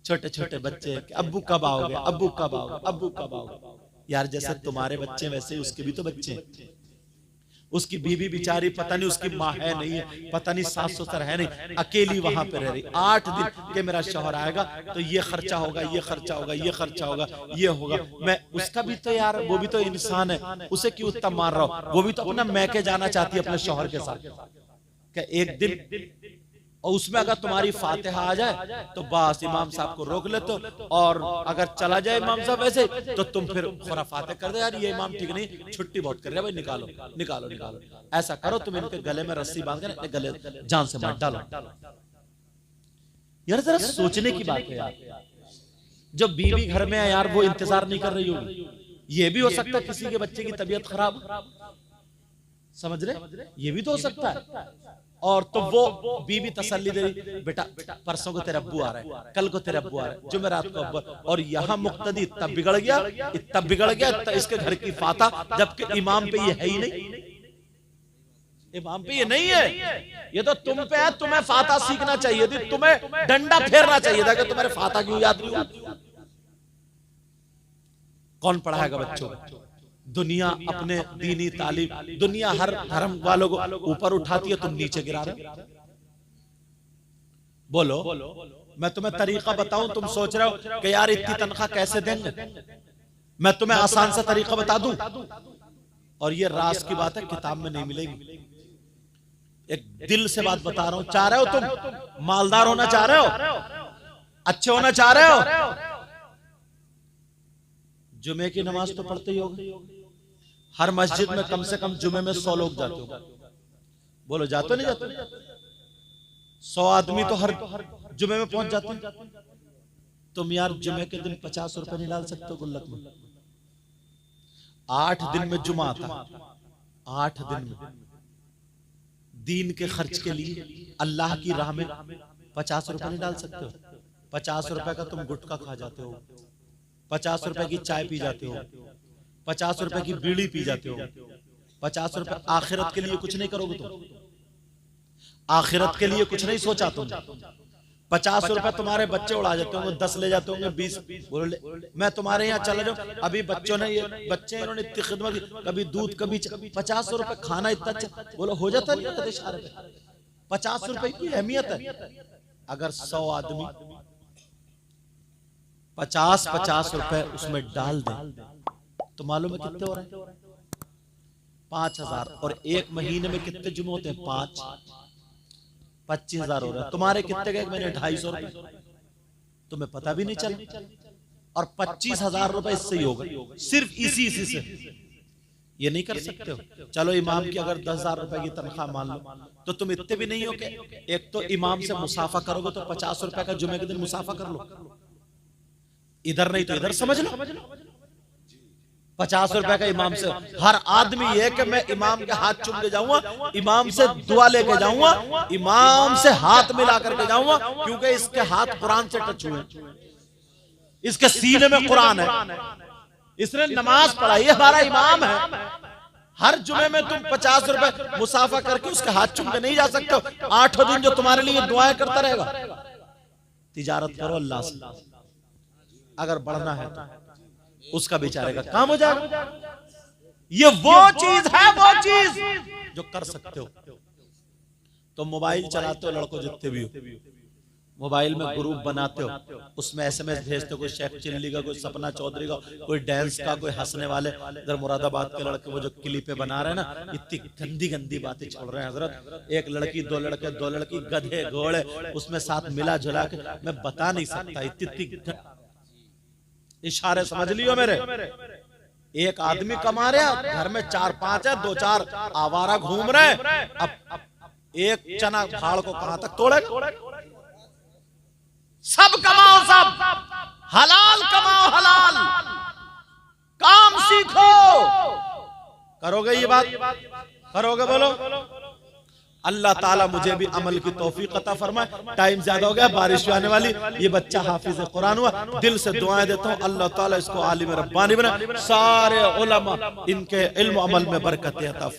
छोटे छोटे बच्चे, अब्बू कब आओगे, अब्बू कब आओगे, अब्बू कब आओगे। यार जैसे तुम्हारे बच्चे वैसे ही उसके भी तो बच्चे हैं। उसकी बीवी बेचारी, पता नहीं उसकी माँ है नहीं है, पता नहीं सास ससुर है नहीं, अकेली वहां पे रह रही। 8 दिन के मेरा शौहर आएगा तो ये खर्चा होगा, ये खर्चा होगा, ये खर्चा होगा, ये होगा। मैं उसका भी तो यार, वो भी तो इंसान है, उसे क्यों इतना मार रहा हूं? वो भी तो अपना मैके जाना चाहती है अपने शौहर के साथ। क्या एक दिन, और उसमें अगर तुम्हारी फातिहा आ जाए तो बस इमाम साहब को रोक ले, तो और अगर चला जाए इमाम साहब ऐसे तो तुम फिर खुराफाते कर दे, यार ये इमाम ठीक नहीं, छुट्टी बहुत कर रहे हैं भाई, निकालो निकालो निकालो। ऐसा करो, तुम इनके गले में रस्सी बांध कर गले जान से मार डालो। यार जरा सोचने की बात है यार, जो बीवी घर में है यार वो इंतजार नहीं कर रही होगी। ये भी हो सकता है किसी के बच्चे की तबीयत खराब, समझ रहे, ये भी तो हो सकता है। और तो वो बीवी तसल्ली दे रही, बेटा परसों को तेरा अब्बू आ रहा है, कल को तेरा अब्बू आ रहा है, जुमेरात को अब्बू। और यहाँ मुक्तदी इतना बिगड़ गया, इतना बिगड़ गया, इसके घर की फाता, जबकि इमाम पे ये है ही नहीं। इमाम पे ये नहीं है, ये तो तुम पे है। तुम्हें फाता सीखना चाहिए थी, तुम्हें डंडा फेरना चाहिए था कि तुम्हारे फाता क्यों याद नहीं हुआ। कौन पढ़ाएगा बच्चों को? दुनिया अपने दीनी तालीम, दुनिया हर धर्म वालों को ऊपर उठाती है, तुम नीचे गिरा रहे हो। बोलो, मैं तुम्हें तरीका बताऊं, तुम सोच रहे हो कि यार इतनी तनख्वाह कैसे देंगे, मैं तुम्हें आसान सा तरीका बता दूं, और ये राज की बात है, किताब में नहीं मिलेगी। एक दिल से बात बता रहा हूं, चाह रहे हो तुम मालदार होना चाह रहे हो, अच्छे होना चाह रहे हो, जुमे की नमाज तो पढ़ते ही होगे। हर मस्जिद में कम से कम जुमे में 100 लोग जाते हो, बोलो जाते नहीं जाते? 100 आदमी तो हर जुमे में पहुंच जाते हैं। तुम यार जुमे के दिन 50 रुपए नहीं डाल सकते हो गुल्लक में? 8 दिन में जुमा आता, 8 दिन में दीन के खर्च के लिए अल्लाह की राह में 50 रुपए नहीं डाल सकते हो? 50 रुपए का तुम गुटखा खा जाते हो, 50 रुपए की चाय पी जाते हो, 50 रुपए की बीड़ी पी जाते हो, 50 रुपए आखिरत के लिए कुछ नहीं करोगे तुम, आखिरत के लिए कुछ नहीं सोचा तुम। 50 रुपए तुम्हारे बच्चे उड़ा जाते होंगे, 10 ले जाते होंगे, 20 बोले मैं तुम्हारे यहाँ चला जाऊं, अभी बच्चों ने ये बच्चे इन्होंने इतनी खिदमत की, कभी दूध कभी 50 रुपए खाना इतना अच्छा, बोलो हो जाता नहीं होता इशारे पे? 50 रुपए की अहमियत है। अगर 100 आदमी 50-50 रुपए उसमें डाल दें तो मालूम है कितने हो रहे हैं? 5000। और एक महीने में कितने जुमे होते हैं? 5, 25,000 हो रहा है। तुम्हारे कितने गए? मैंने 250 रुपए, तुम्हें पता भी नहीं चला, और 25,000 रुपए इससे ही होगा, सिर्फ इसी से। ये नहीं कर सकते हो? चलो इमाम की अगर 10,000 रुपए की तनख्वाह मान लो, तो तुम इतने भी नहीं हो के एक तो इमाम से मुसाफा करोगे तो 50 रुपए का जुमे के दिन मुसाफा कर लो, इधर नहीं तो इधर समझ लो। 50 रुपए का इमाम से, हर आदमी ये कि मैं इमाम के हाथ चूम के जाऊंगा, इमाम से दुआ लेके जाऊंगा, इमाम से हाथ मिला करके जाऊंगा, क्योंकि इसके हाथ कुरान से टच हुए, इसके सीने में कुरान है, इसने नमाज पढ़ाई, हमारा इमाम है। हर जुमे में तुम 50 रुपए मुसाफा करके उसके हाथ चूम के नहीं जा सकते हो। 8 दिन जो तुम्हारे लिए दुआएं करता रहेगा। तिजारत करो अल्लाह से, अगर बढ़ना है तो उसका बेचारे का काम हो जाएगा। ये वो चीज है, वो चीज जो कर सकते हो। तो मोबाइल चलाते हो लड़कों जितने भी हो, मोबाइल में ग्रुप बनाते हो, उसमें SMS भेजते हो, कोई शेख चिल्ली का, कोई सपना चौधरी का, कोई डांस का, कोई हंसने वाले। इधर मुरादाबाद के लड़के वो जो क्लिपें बना रहे हैं ना, इतनी गंदी गंदी बातें छोड़ रहे हैं हजरत। एक लड़की, 2 लड़के, 2 लड़की, गधे घोड़े, उसमें साथ मिला जुला के मैं बता नहीं सकता, इतनी इशारे समझ लियो मेरे। एक आदमी कमा रहे, घर में 4-5 है, 2-4 आवारा घूम रहे। अब एक चना फाड़ को कहां तक तोड़े? सब कमाओ, सब हलाल कमाओ, हलाल काम सीखो। करोगे ये बात? करोगे? बोलो। अल्लाह ताला मुझे भी अमल की तौफीक अता फरमाए। टाइम ज्यादा हो गया, बारिश भी आने वाली। ये बच्चा हाफिज कुरान हुआ, दिल से दुआएं देता हूँ अल्लाह ताला इसको आलिम रब्बानी बनाए, सारे उलमा इनके इल्म अमल में बरकत अता